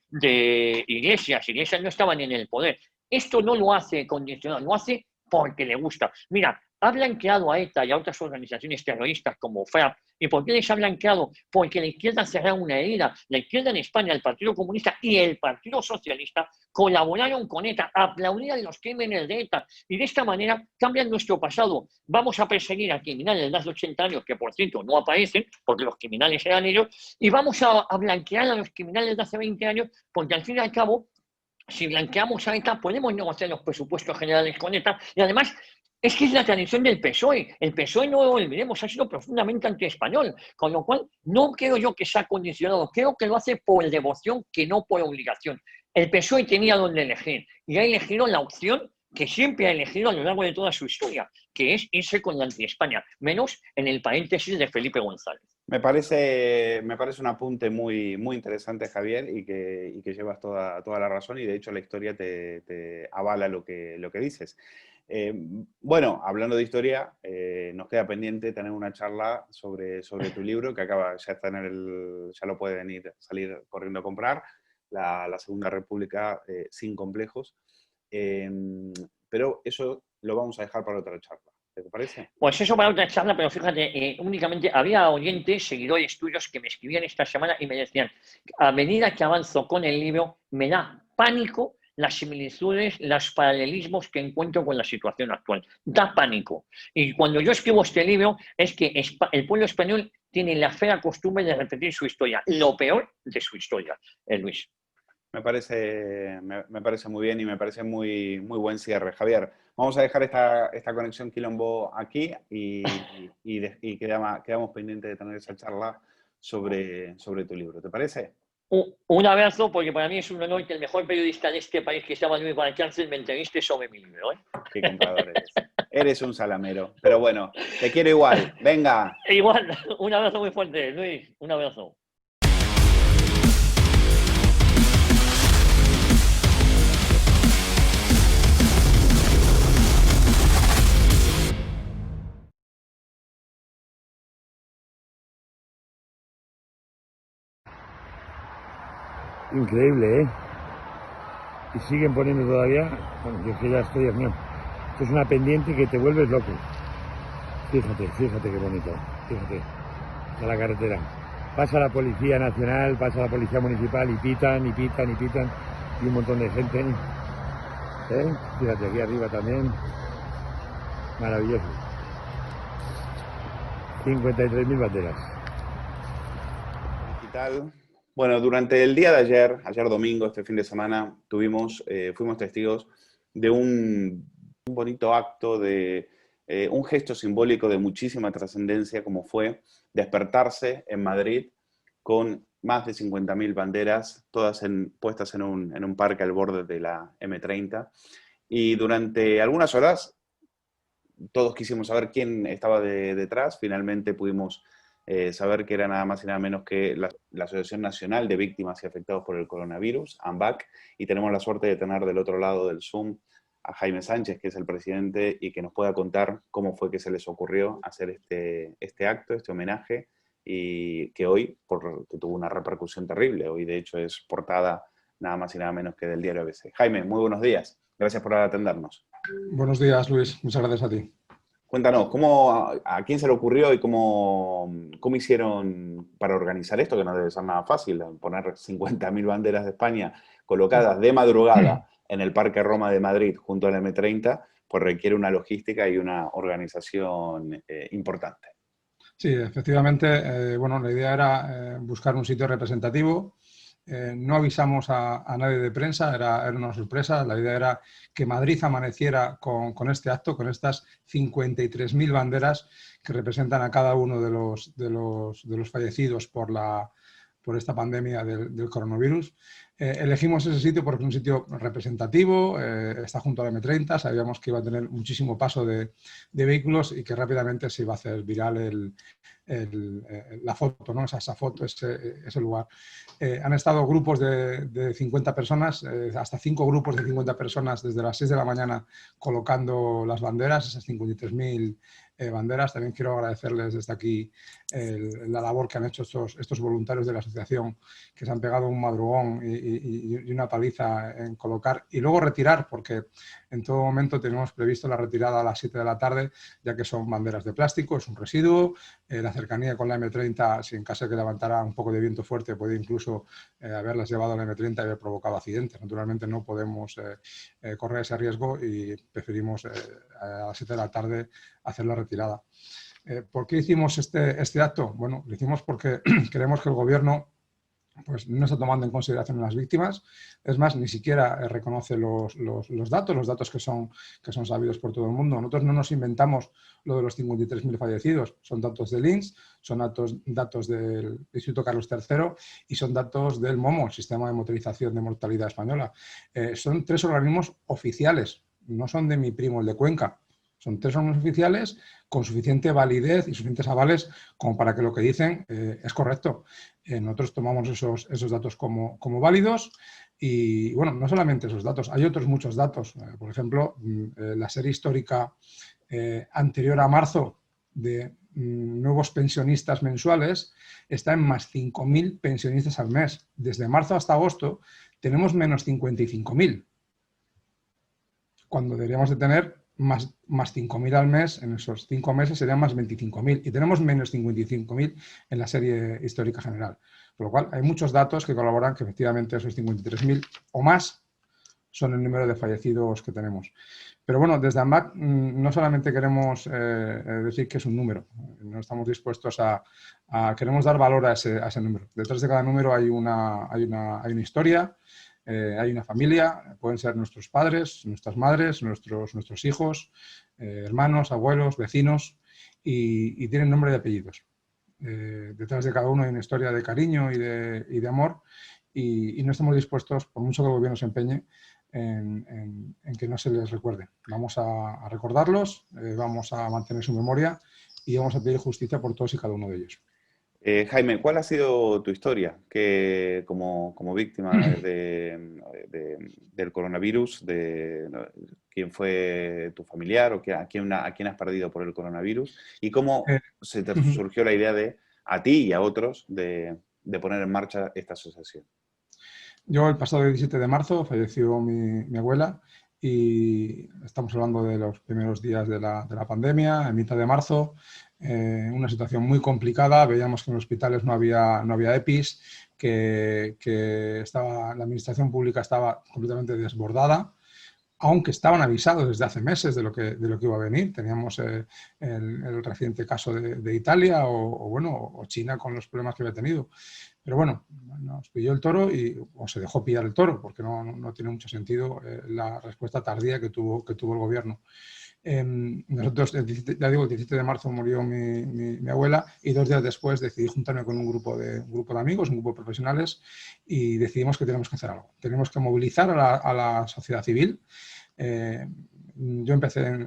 Iglesias. Iglesias no estaba ni en el poder. Esto no lo hace condicionado, lo hace porque le gusta. Mira, ha blanqueado a ETA y a otras organizaciones terroristas como FRAP. ¿Y por qué les ha blanqueado? Porque la izquierda cerró una herida. La izquierda en España, el Partido Comunista y el Partido Socialista colaboraron con ETA, aplaudían los crímenes de ETA y de esta manera cambian nuestro pasado. Vamos a perseguir a criminales de hace 80 años, que por cierto no aparecen porque los criminales eran ellos, y vamos a blanquear a los criminales de hace 20 años porque al fin y al cabo, si blanqueamos a ETA, podemos negociar los presupuestos generales con ETA y además es que es la tradición del PSOE. El PSOE, no lo olvidemos, ha sido profundamente antiespañol, con lo cual no creo yo que sea condicionado, creo que lo hace por devoción que no por obligación. El PSOE tenía donde elegir y ha elegido la opción que siempre ha elegido a lo largo de toda su historia, que es irse con la anti-España, menos en el paréntesis de Felipe González. Me parece un apunte muy, muy interesante, Javier, y que llevas toda la razón, y de hecho la historia te avala lo que dices. Bueno, hablando de historia, nos queda pendiente tener una charla sobre tu libro, que ya lo pueden salir corriendo a comprar, la Segunda República sin complejos. Pero eso lo vamos a dejar para otra charla. ¿Te parece? Pues eso para otra charla, pero fíjate, únicamente había oyentes, seguidores tuyos que me escribían esta semana y me decían: a medida que avanzo con el libro, me da pánico las similitudes, los paralelismos que encuentro con la situación actual. Da pánico. Y cuando yo escribo este libro, es que el pueblo español tiene la fea costumbre de repetir su historia, lo peor de su historia, Luis. Me parece muy bien y me parece muy, muy buen cierre. Javier, vamos a dejar esta conexión Quilombo aquí y quedamos pendientes de tener esa charla sobre tu libro. ¿Te parece? Un abrazo, porque para mí es un honor que el mejor periodista de este país, que estaba Luis Valcárcel, me entreviste sobre mi libro. Qué contador eres. Eres un salamero. Pero bueno, te quiero igual. Venga. Igual, un abrazo muy fuerte, Luis. Un abrazo. Increíble, ¿eh? Y siguen poniendo todavía. Bueno, yo que ya estoy, Dios mío. Esto es una pendiente que te vuelves loco. Fíjate qué bonito. Fíjate, a la carretera. Pasa la Policía Nacional, pasa la Policía Municipal y pitan. Y un montón de gente. Fíjate, aquí arriba también. Maravilloso. 53.000 banderas. Digital. Bueno, durante el día de ayer domingo, este fin de semana, fuimos testigos de un bonito acto, de un gesto simbólico de muchísima trascendencia, como fue despertarse en Madrid con más de 50.000 banderas, todas puestas en un parque al borde de la M30. Y durante algunas horas todos quisimos saber quién estaba detrás. Finalmente pudimos saber que era nada más y nada menos que la Asociación Nacional de Víctimas y Afectados por el Coronavirus, ANVAC, y tenemos la suerte de tener del otro lado del Zoom a Jaime Sánchez, que es el presidente, y que nos pueda contar cómo fue que se les ocurrió hacer este acto, este homenaje, y que hoy, que tuvo una repercusión terrible, hoy de hecho es portada nada más y nada menos que del diario ABC. Jaime, muy buenos días. Gracias por atendernos. Buenos días, Luis. Muchas gracias a ti. Cuéntanos, ¿a quién se le ocurrió y cómo hicieron para organizar esto? Que no debe ser nada fácil, poner 50.000 banderas de España colocadas de madrugada en el Parque Roma de Madrid junto a la M30, pues requiere una logística y una organización importante. Sí, efectivamente, bueno, la idea era buscar un sitio representativo. No avisamos a nadie de prensa, era una sorpresa. La idea era que Madrid amaneciera con este acto, con estas 53.000 banderas que representan a cada uno de los fallecidos por esta pandemia del coronavirus. Elegimos ese sitio porque es un sitio representativo, está junto a la M30, sabíamos que iba a tener muchísimo paso de vehículos y que rápidamente se iba a hacer viral la foto, ¿no? Esa foto, ese lugar. Han estado grupos de 50 personas, hasta 5 grupos de 50 personas desde las 6 de la mañana colocando las banderas, esas 53.000 banderas. También quiero agradecerles desde aquí la labor que han hecho estos voluntarios de la asociación, que se han pegado un madrugón y una paliza en colocar y luego retirar, porque en todo momento tenemos previsto la retirada a las 7 de la tarde, ya que son banderas de plástico, es un residuo. La cercanía con la M30, si en caso de que levantara un poco de viento fuerte, puede incluso haberlas llevado a la M30 y haber provocado accidentes. Naturalmente no podemos correr ese riesgo y preferimos a las 7 de la tarde hacer la retirada. ¿Por qué hicimos este acto? Bueno, lo hicimos porque creemos que el gobierno pues no está tomando en consideración a las víctimas. Es más, ni siquiera reconoce los datos que son sabidos por todo el mundo. Nosotros no nos inventamos lo de los 53.000 fallecidos. Son datos del INS, son datos del Instituto Carlos III y son datos del MOMO, el Sistema de Monitorización de Mortalidad Española. Son 3 organismos oficiales, no son de mi primo, el de Cuenca. Son 3 organismos oficiales con suficiente validez y suficientes avales como para que lo que dicen es correcto. Nosotros tomamos esos datos como válidos y, bueno, no solamente esos datos, hay otros muchos datos. Por ejemplo, la serie histórica anterior a marzo de nuevos pensionistas mensuales está en más 5.000 pensionistas al mes. Desde marzo hasta agosto tenemos menos 55.000, cuando deberíamos de tener más 5.000 al mes. En esos 5 meses serían más 25.000 y tenemos menos 55.000 en la serie histórica general. Por lo cual hay muchos datos que colaboran que efectivamente esos 53.000 o más son el número de fallecidos que tenemos. Pero bueno, desde ANVAC no solamente queremos decir que es un número, no estamos dispuestos queremos dar valor a ese número. Detrás de cada número hay una historia. Hay una familia, pueden ser nuestros padres, nuestras madres, nuestros hijos, hermanos, abuelos, vecinos, y tienen nombre y apellidos. Detrás de cada uno hay una historia de cariño y de amor, y no estamos dispuestos, por mucho que el gobierno se empeñe, en que no se les recuerde. Vamos a recordarlos, vamos a mantener su memoria y vamos a pedir justicia por todos y cada uno de ellos. Jaime, ¿cuál ha sido tu historia como víctima del coronavirus? ¿Quién fue tu familiar o a quién has perdido por el coronavirus? ¿Y cómo se te surgió la idea a ti y a otros de poner en marcha esta asociación? Yo el pasado 17 de marzo falleció mi abuela y estamos hablando de los primeros días de la pandemia, en mitad de marzo. Una situación muy complicada, veíamos que en los hospitales no había EPIs, que la administración pública estaba completamente desbordada, aunque estaban avisados desde hace meses de lo que iba a venir. Teníamos el reciente caso de Italia o China con los problemas que había tenido. Pero bueno, nos pilló el toro o se dejó pillar el toro, porque no tiene mucho sentido la respuesta tardía que tuvo el gobierno. Nosotros, ya digo, el 17 de marzo murió mi abuela y 2 días después decidí juntarme con un grupo de amigos, un grupo de profesionales, y decidimos que tenemos que hacer algo. Tenemos que movilizar a la sociedad civil. Yo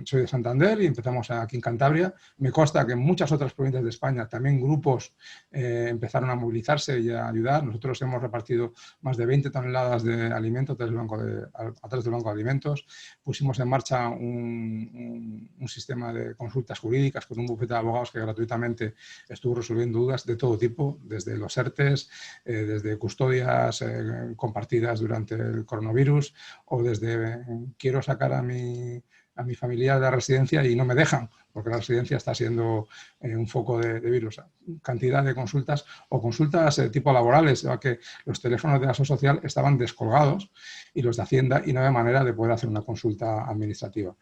soy de Santander y empezamos aquí en Cantabria. Me consta que en muchas otras provincias de España también grupos empezaron a movilizarse y a ayudar. Nosotros hemos repartido más de 20 toneladas de alimentos a través del Banco de Alimentos. Pusimos en marcha un sistema de consultas jurídicas con un bufete de abogados que gratuitamente estuvo resolviendo dudas de todo tipo, desde los ERTEs, desde custodias compartidas durante el coronavirus, o desde quiero sacar a mi familiar de la residencia y no me dejan, porque la residencia está siendo un foco de virus. Cantidad de consultas o consultas tipo laborales, ya que los teléfonos de la Seguridad Social estaban descolgados y los de Hacienda, y no había manera de poder hacer una consulta administrativa.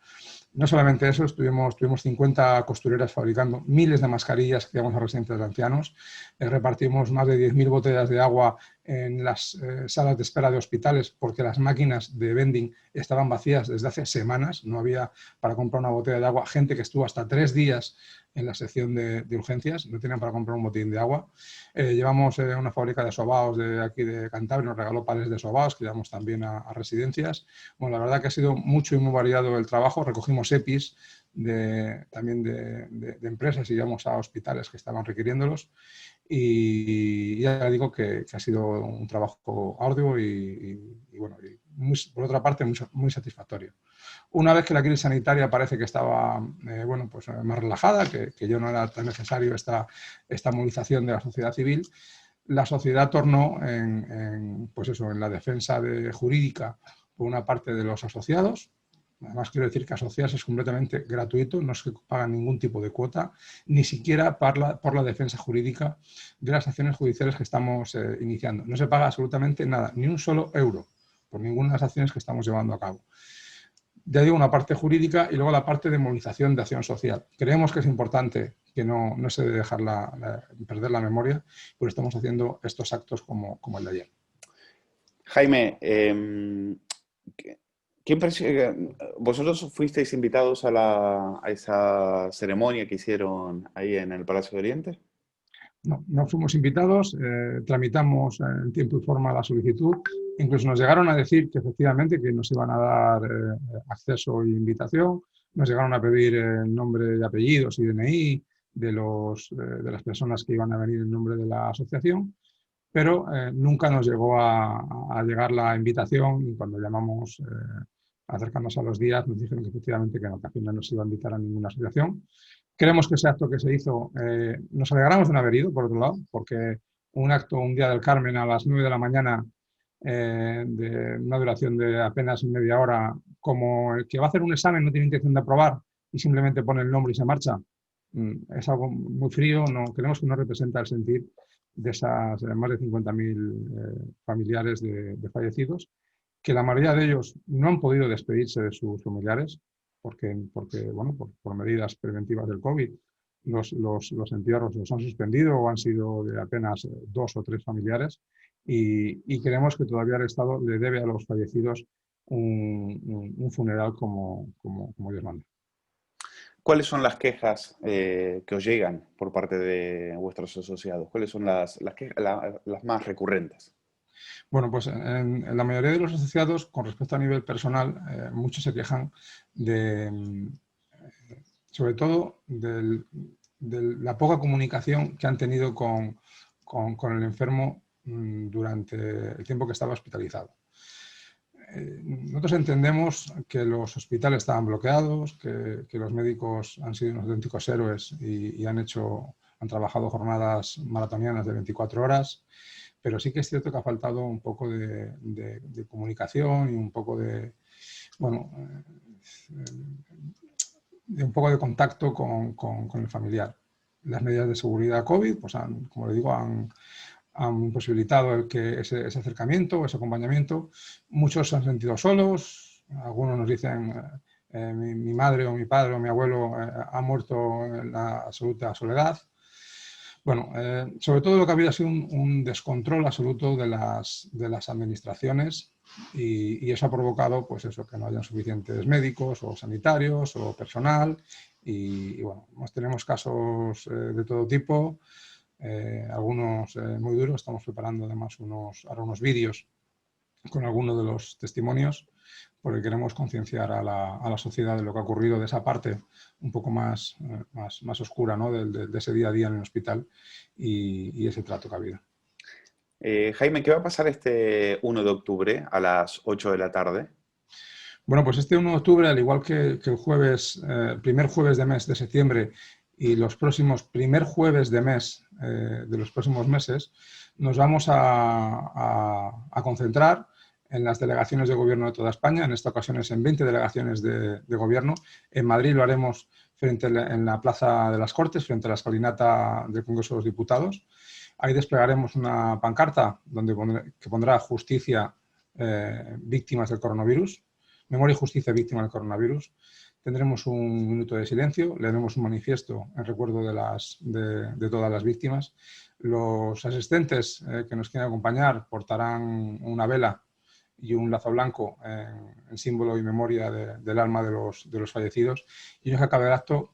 No solamente eso, tuvimos 50 costureras fabricando miles de mascarillas que llevamos a residencias de ancianos, repartimos más de 10.000 botellas de agua en las salas de espera de hospitales, porque las máquinas de vending estaban vacías desde hace semanas, no había para comprar una botella de agua, gente que estuvo hasta 3 días en la sección de urgencias, no tenían para comprar un botín de agua. Llevamos una fábrica de sobaos de aquí de Cantabria, nos regaló panes de sobaos que llevamos también a residencias. Bueno, la verdad que ha sido mucho y muy variado el trabajo. Recogimos EPIs también de empresas y llevamos a hospitales que estaban requiriéndolos. Y ya digo que ha sido un trabajo arduo y bueno, por otra parte muy satisfactorio. Una vez que la crisis sanitaria parece que estaba más relajada, que ya no era tan necesario esta movilización de la sociedad civil, la sociedad tornó en la defensa jurídica por una parte de los asociados. Además, quiero decir que asociarse es completamente gratuito, no se paga ningún tipo de cuota, ni siquiera por la defensa jurídica de las acciones judiciales que estamos iniciando. No se paga absolutamente nada, ni un solo euro, por ninguna de las acciones que estamos llevando a cabo. Ya digo, una parte jurídica y luego la parte de movilización de acción social. Creemos que es importante que no se debe dejar perder la memoria, pero estamos haciendo estos actos como el de ayer. Jaime, ¿vosotros fuisteis invitados a esa ceremonia que hicieron ahí en el Palacio de Oriente? No fuimos invitados, tramitamos en tiempo y forma la solicitud. Incluso nos llegaron a decir que efectivamente que nos iban a dar acceso e invitación. Nos llegaron a pedir el nombre y apellidos y DNI de las personas que iban a venir en nombre de la asociación, pero nunca nos llegó a llegar la invitación, y cuando llamamos acercándonos a los días nos dijeron que efectivamente que no, que al final no se iba a invitar a ninguna asociación. Creemos que ese acto que se hizo, nos alegramos de no haber ido, por otro lado, porque un día del Carmen a las 9 de la mañana, de una duración de apenas media hora, como el que va a hacer un examen no tiene intención de aprobar y simplemente pone el nombre y se marcha, es algo muy frío. Creemos que no representa el sentir de esas más de 50.000 familiares de fallecidos, que la mayoría de ellos no han podido despedirse de sus familiares, porque por medidas preventivas del COVID, los entierros los han suspendido o han sido de apenas 2 o 3 familiares, y creemos que todavía el Estado le debe a los fallecidos un funeral como Dios manda. ¿Cuáles son las quejas que os llegan por parte de vuestros asociados? ¿Cuáles son las más recurrentes? Bueno, pues en la mayoría de los asociados, con respecto a nivel personal, muchos se quejan sobre todo de la poca comunicación que han tenido con el enfermo durante el tiempo que estaba hospitalizado. Nosotros entendemos que los hospitales estaban bloqueados, que los médicos han sido unos auténticos héroes y han trabajado jornadas maratonianas de 24 horas, pero sí que es cierto que ha faltado un poco de comunicación y un poco de contacto con el familiar. Las medidas de seguridad COVID, pues como le digo, han posibilitado ese acercamiento, ese acompañamiento. Muchos se han sentido solos, algunos nos dicen mi madre o mi padre o mi abuelo ha muerto en la absoluta soledad. Bueno, sobre todo lo que ha habido ha sido un descontrol absoluto de las administraciones y eso ha provocado pues eso, que no hayan suficientes médicos o sanitarios o personal y bueno, tenemos casos de todo tipo, algunos muy duros. Estamos preparando además ahora unos vídeos con algunos de los testimonios porque queremos concienciar a la sociedad de lo que ha ocurrido, de esa parte un poco más oscura, ¿no? de ese día a día en el hospital y ese trato que ha habido. Jaime, ¿qué va a pasar este 1 de octubre a las 8 de la tarde? Bueno, pues este 1 de octubre, al igual que el jueves, primer jueves de mes de septiembre y los próximos primer jueves de mes de los próximos meses, nos vamos a concentrar en las delegaciones de gobierno de toda España, en esta ocasión es en 20 delegaciones de gobierno. En Madrid lo haremos en la Plaza de las Cortes, frente a la escalinata del Congreso de los Diputados. Ahí desplegaremos una pancarta que pondrá justicia, víctimas del coronavirus, memoria y justicia, víctimas del coronavirus. Tendremos un minuto de silencio, leeremos un manifiesto en recuerdo de todas las víctimas. Los asistentes que nos quieran acompañar portarán una vela y un lazo blanco en símbolo y memoria del alma de los fallecidos. Y una vez que acabe el acto,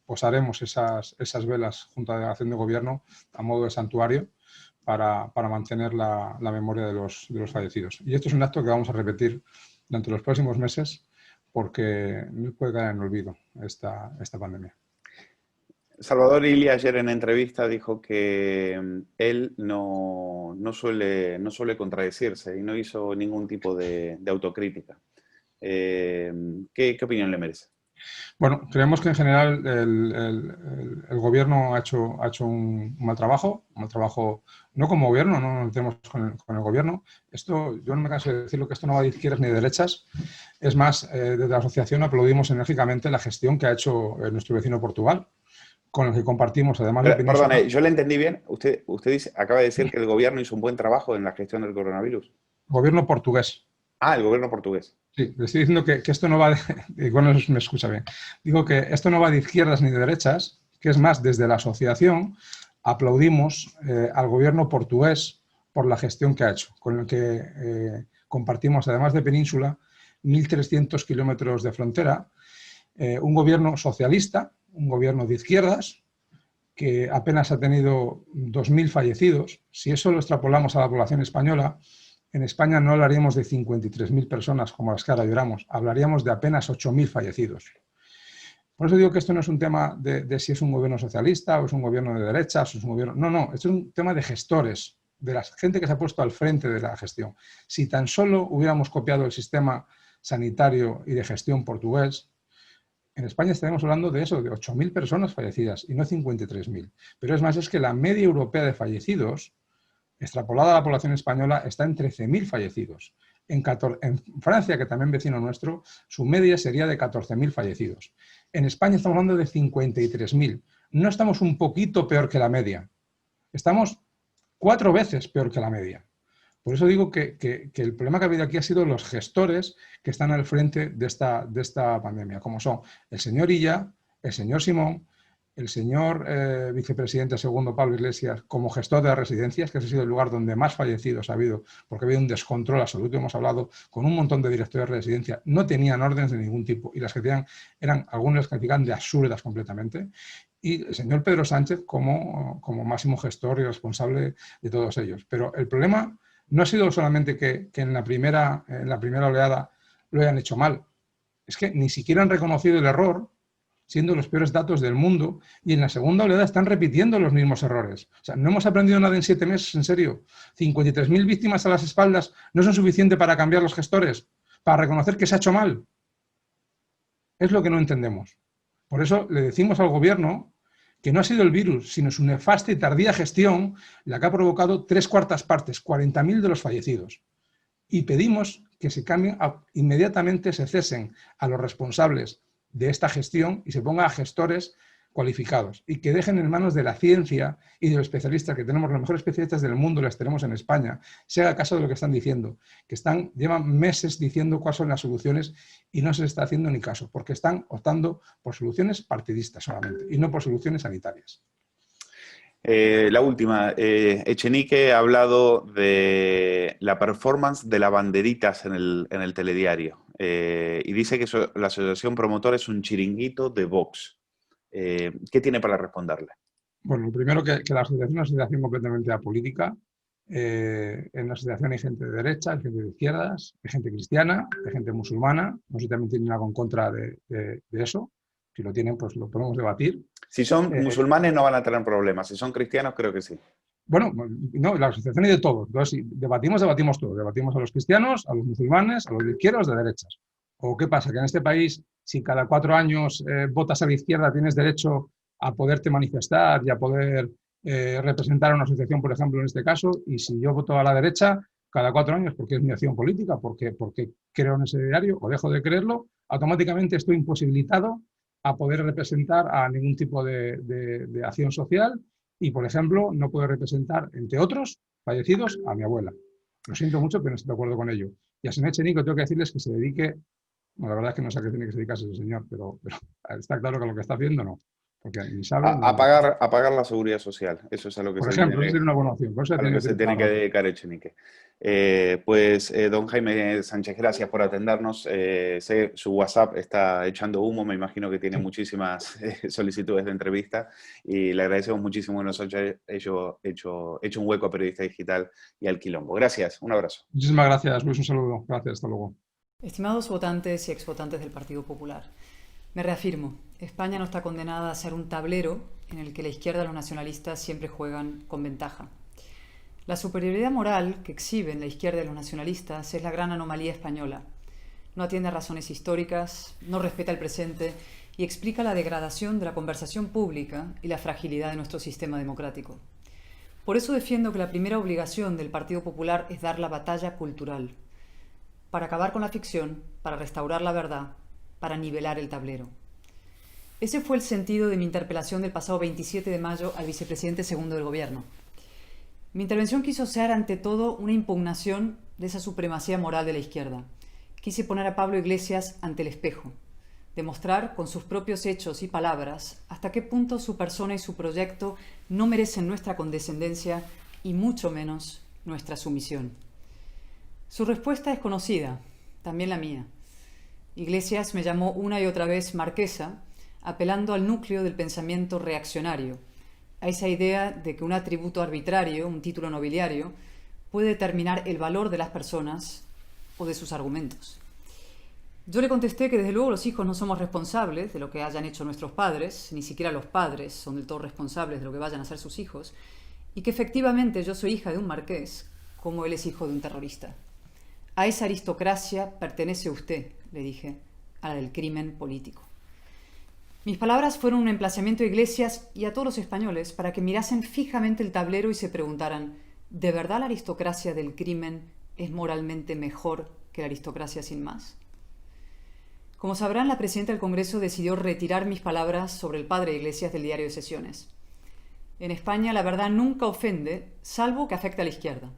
posaremos esas velas junto a la delegación de gobierno a modo de santuario para mantener la memoria de los fallecidos. Y esto es un acto que vamos a repetir durante los próximos meses porque no puede caer en olvido esta pandemia. Salvador Illa ayer en entrevista dijo que él no suele contradecirse y no hizo ningún tipo de autocrítica. ¿Qué opinión le merece? Bueno, creemos que en general el gobierno ha hecho un mal trabajo no como gobierno, no nos metemos con el gobierno. Esto, yo no me canso de decirlo, que esto no va de izquierdas ni de derechas. Es más, desde la asociación aplaudimos enérgicamente la gestión que ha hecho nuestro vecino Portugal, con el que compartimos, además de... Perdone, ¿yo le entendí bien? Usted acaba de decir que el gobierno hizo un buen trabajo en la gestión del coronavirus. Gobierno portugués. Ah, el gobierno portugués. Sí, le estoy diciendo que esto no va de... Bueno, me escucha bien. Digo que esto no va de izquierdas ni de derechas, que es más, desde la asociación aplaudimos al gobierno portugués por la gestión que ha hecho, con el que compartimos, además de península, 1.300 kilómetros de frontera, un gobierno socialista, un gobierno de izquierdas, que apenas ha tenido 2.000 fallecidos. Si eso lo extrapolamos a la población española, en España no hablaríamos de 53.000 personas como las que ahora lloramos, hablaríamos de apenas 8.000 fallecidos. Por eso digo que esto no es un tema de si es un gobierno socialista o es un gobierno de derechas o es un gobierno... No, esto es un tema de gestores, de la gente que se ha puesto al frente de la gestión. Si tan solo hubiéramos copiado el sistema sanitario y de gestión portugués, en España estaríamos hablando de eso, de 8.000 personas fallecidas y no 53.000. Pero es más, es que la media europea de fallecidos, extrapolada a la población española, está en 13.000 fallecidos. En Francia, que también vecino nuestro, su media sería de 14.000 fallecidos. En España estamos hablando de 53.000. No estamos un poquito peor que la media. Estamos 4 veces peor que la media. Por eso digo que el problema que ha habido aquí ha sido los gestores que están al frente de esta pandemia, como son el señor Illa, el señor Simón, el señor vicepresidente segundo Pablo Iglesias, como gestor de las residencias, que ese ha sido el lugar donde más fallecidos ha habido, porque ha habido un descontrol absoluto. Hemos hablado con un montón de directores de residencia, no tenían órdenes de ningún tipo, y las que tenían eran, algunas las calificaban de absurdas completamente. Y el señor Pedro Sánchez como máximo gestor y responsable de todos ellos. Pero el problema no ha sido solamente que en la primera oleada lo hayan hecho mal, es que ni siquiera han reconocido el error, siendo los peores datos del mundo, y en la segunda oleada están repitiendo los mismos errores. O sea, no hemos aprendido nada en 7 meses, en serio. 53.000 víctimas a las espaldas no son suficientes para cambiar los gestores, para reconocer que se ha hecho mal. Es lo que no entendemos. Por eso le decimos al gobierno que no ha sido el virus, sino su nefasta y tardía gestión la que ha provocado 3/4 partes, 40.000 de los fallecidos. Y pedimos que se cambien, inmediatamente se cesen a los responsables de esta gestión y se ponga a gestores cualificados y que dejen en manos de la ciencia y de los especialistas, que tenemos los mejores especialistas del mundo, los tenemos en España, se haga caso de lo que están diciendo, que llevan meses diciendo cuáles son las soluciones y no se les está haciendo ni caso, porque están optando por soluciones partidistas solamente y no por soluciones sanitarias. La última, Echenique ha hablado de la performance de las banderitas en el telediario y dice que la asociación promotora es un chiringuito de Vox. ¿Qué tiene para responderle? Bueno, lo primero que la asociación es una asociación completamente apolítica. En la asociación hay gente de derecha, hay gente de izquierdas, hay gente cristiana, hay gente musulmana. No sé si también tienen algo en contra de eso. Si lo tienen, pues lo podemos debatir. Si son musulmanes no van a tener problemas. Si son cristianos, creo que sí. Bueno, no, la asociación hay de todo. Entonces, si debatimos todo. Debatimos a los cristianos, a los musulmanes, a los de izquierda, a los de derechas. ¿O qué pasa? Que en este país, si cada 4 años votas a la izquierda, tienes derecho a poderte manifestar y a poder representar a una asociación, por ejemplo, en este caso, y si yo voto a la derecha cada 4 años porque es mi acción política, porque creo en ese diario o dejo de creerlo, automáticamente estoy imposibilitado a poder representar a ningún tipo de acción social y, por ejemplo, no puedo representar, entre otros fallecidos, a mi abuela. Lo siento mucho, pero no estoy de acuerdo con ello. Y a Sené Echenique tengo que decirles que se dedique, bueno, la verdad es que no sé a qué tiene que dedicarse ese señor, pero está claro que lo que está haciendo no. Porque ni sabe, a pagar la seguridad social. Eso es a lo que por ejemplo, eso sería una buena opción. Por eso se tiene que dedicar Echenique. Don Jaime Sánchez, gracias por atendernos. Sé su WhatsApp está echando humo, me imagino que tiene muchísimas solicitudes de entrevista y le agradecemos muchísimo que nos haya hecho un hueco a Periodista Digital y al Quilombo. Gracias, un abrazo. Muchísimas gracias, Luis, un saludo. Gracias, hasta luego. Estimados votantes y exvotantes del Partido Popular, me reafirmo, España no está condenada a ser un tablero en el que la izquierda y los nacionalistas siempre juegan con ventaja. La superioridad moral que exhiben la izquierda y los nacionalistas es la gran anomalía española. No atiende a razones históricas, no respeta el presente y explica la degradación de la conversación pública y la fragilidad de nuestro sistema democrático. Por eso defiendo que la primera obligación del Partido Popular es dar la batalla cultural, para acabar con la ficción, para restaurar la verdad, para nivelar el tablero. Ese fue el sentido de mi interpelación del pasado 27 de mayo al vicepresidente segundo del Gobierno. Mi intervención quiso ser, ante todo, una impugnación de esa supremacía moral de la izquierda. Quise poner a Pablo Iglesias ante el espejo, demostrar con sus propios hechos y palabras hasta qué punto su persona y su proyecto no merecen nuestra condescendencia y mucho menos nuestra sumisión. Su respuesta es conocida, también la mía. Iglesias me llamó una y otra vez marquesa, apelando al núcleo del pensamiento reaccionario, a esa idea de que un atributo arbitrario, un título nobiliario, puede determinar el valor de las personas o de sus argumentos. Yo le contesté que desde luego los hijos no somos responsables de lo que hayan hecho nuestros padres, ni siquiera los padres son del todo responsables de lo que vayan a hacer sus hijos, y que efectivamente yo soy hija de un marqués, como él es hijo de un terrorista. A esa aristocracia pertenece usted, le dije, a la del crimen político. Mis palabras fueron un emplazamiento a Iglesias y a todos los españoles para que mirasen fijamente el tablero y se preguntaran, ¿de verdad la aristocracia del crimen es moralmente mejor que la aristocracia sin más? Como sabrán, la presidenta del Congreso decidió retirar mis palabras sobre el padre de Iglesias del diario de sesiones. En España la verdad nunca ofende, salvo que afecte a la izquierda.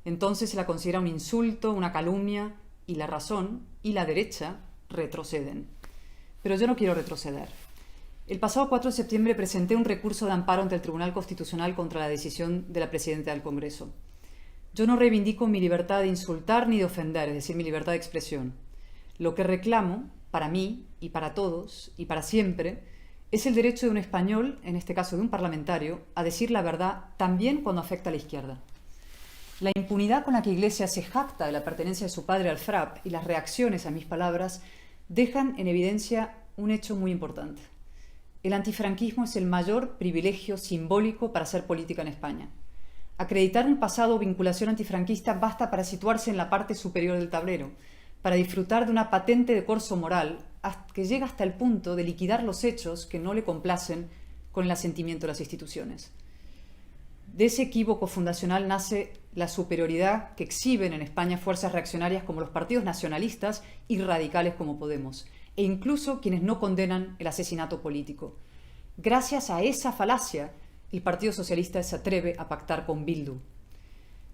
Entonces se la considera un insulto, una calumnia, y la razón y la derecha retroceden. Pero yo no quiero retroceder. El pasado 4 de septiembre presenté un recurso de amparo ante el Tribunal Constitucional contra la decisión de la presidenta del Congreso. Yo no reivindico mi libertad de insultar ni de ofender, es decir, mi libertad de expresión. Lo que reclamo, para mí y para todos y para siempre, es el derecho de un español, en este caso de un parlamentario, a decir la verdad también cuando afecta a la izquierda. La impunidad con la que Iglesias se jacta de la pertenencia de su padre al FRAP y las reacciones a mis palabras dejan en evidencia un hecho muy importante. El antifranquismo es el mayor privilegio simbólico para hacer política en España. Acreditar un pasado o vinculación antifranquista basta para situarse en la parte superior del tablero, para disfrutar de una patente de corso moral que llega hasta el punto de liquidar los hechos que no le complacen con el asentimiento de las instituciones. De ese equívoco fundacional nace la superioridad que exhiben en España fuerzas reaccionarias como los partidos nacionalistas y radicales como Podemos, e incluso quienes no condenan el asesinato político. Gracias a esa falacia, el Partido Socialista se atreve a pactar con Bildu.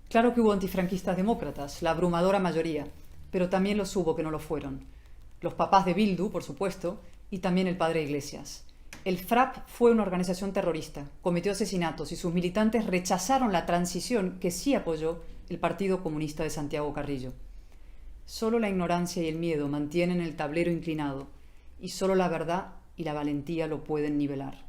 Claro que hubo antifranquistas demócratas, la abrumadora mayoría, pero también los hubo que no lo fueron. Los papás de Bildu, por supuesto, y también el padre Iglesias. El FRAP fue una organización terrorista, cometió asesinatos y sus militantes rechazaron la transición que sí apoyó el Partido Comunista de Santiago Carrillo. Solo la ignorancia y el miedo mantienen el tablero inclinado y solo la verdad y la valentía lo pueden nivelar.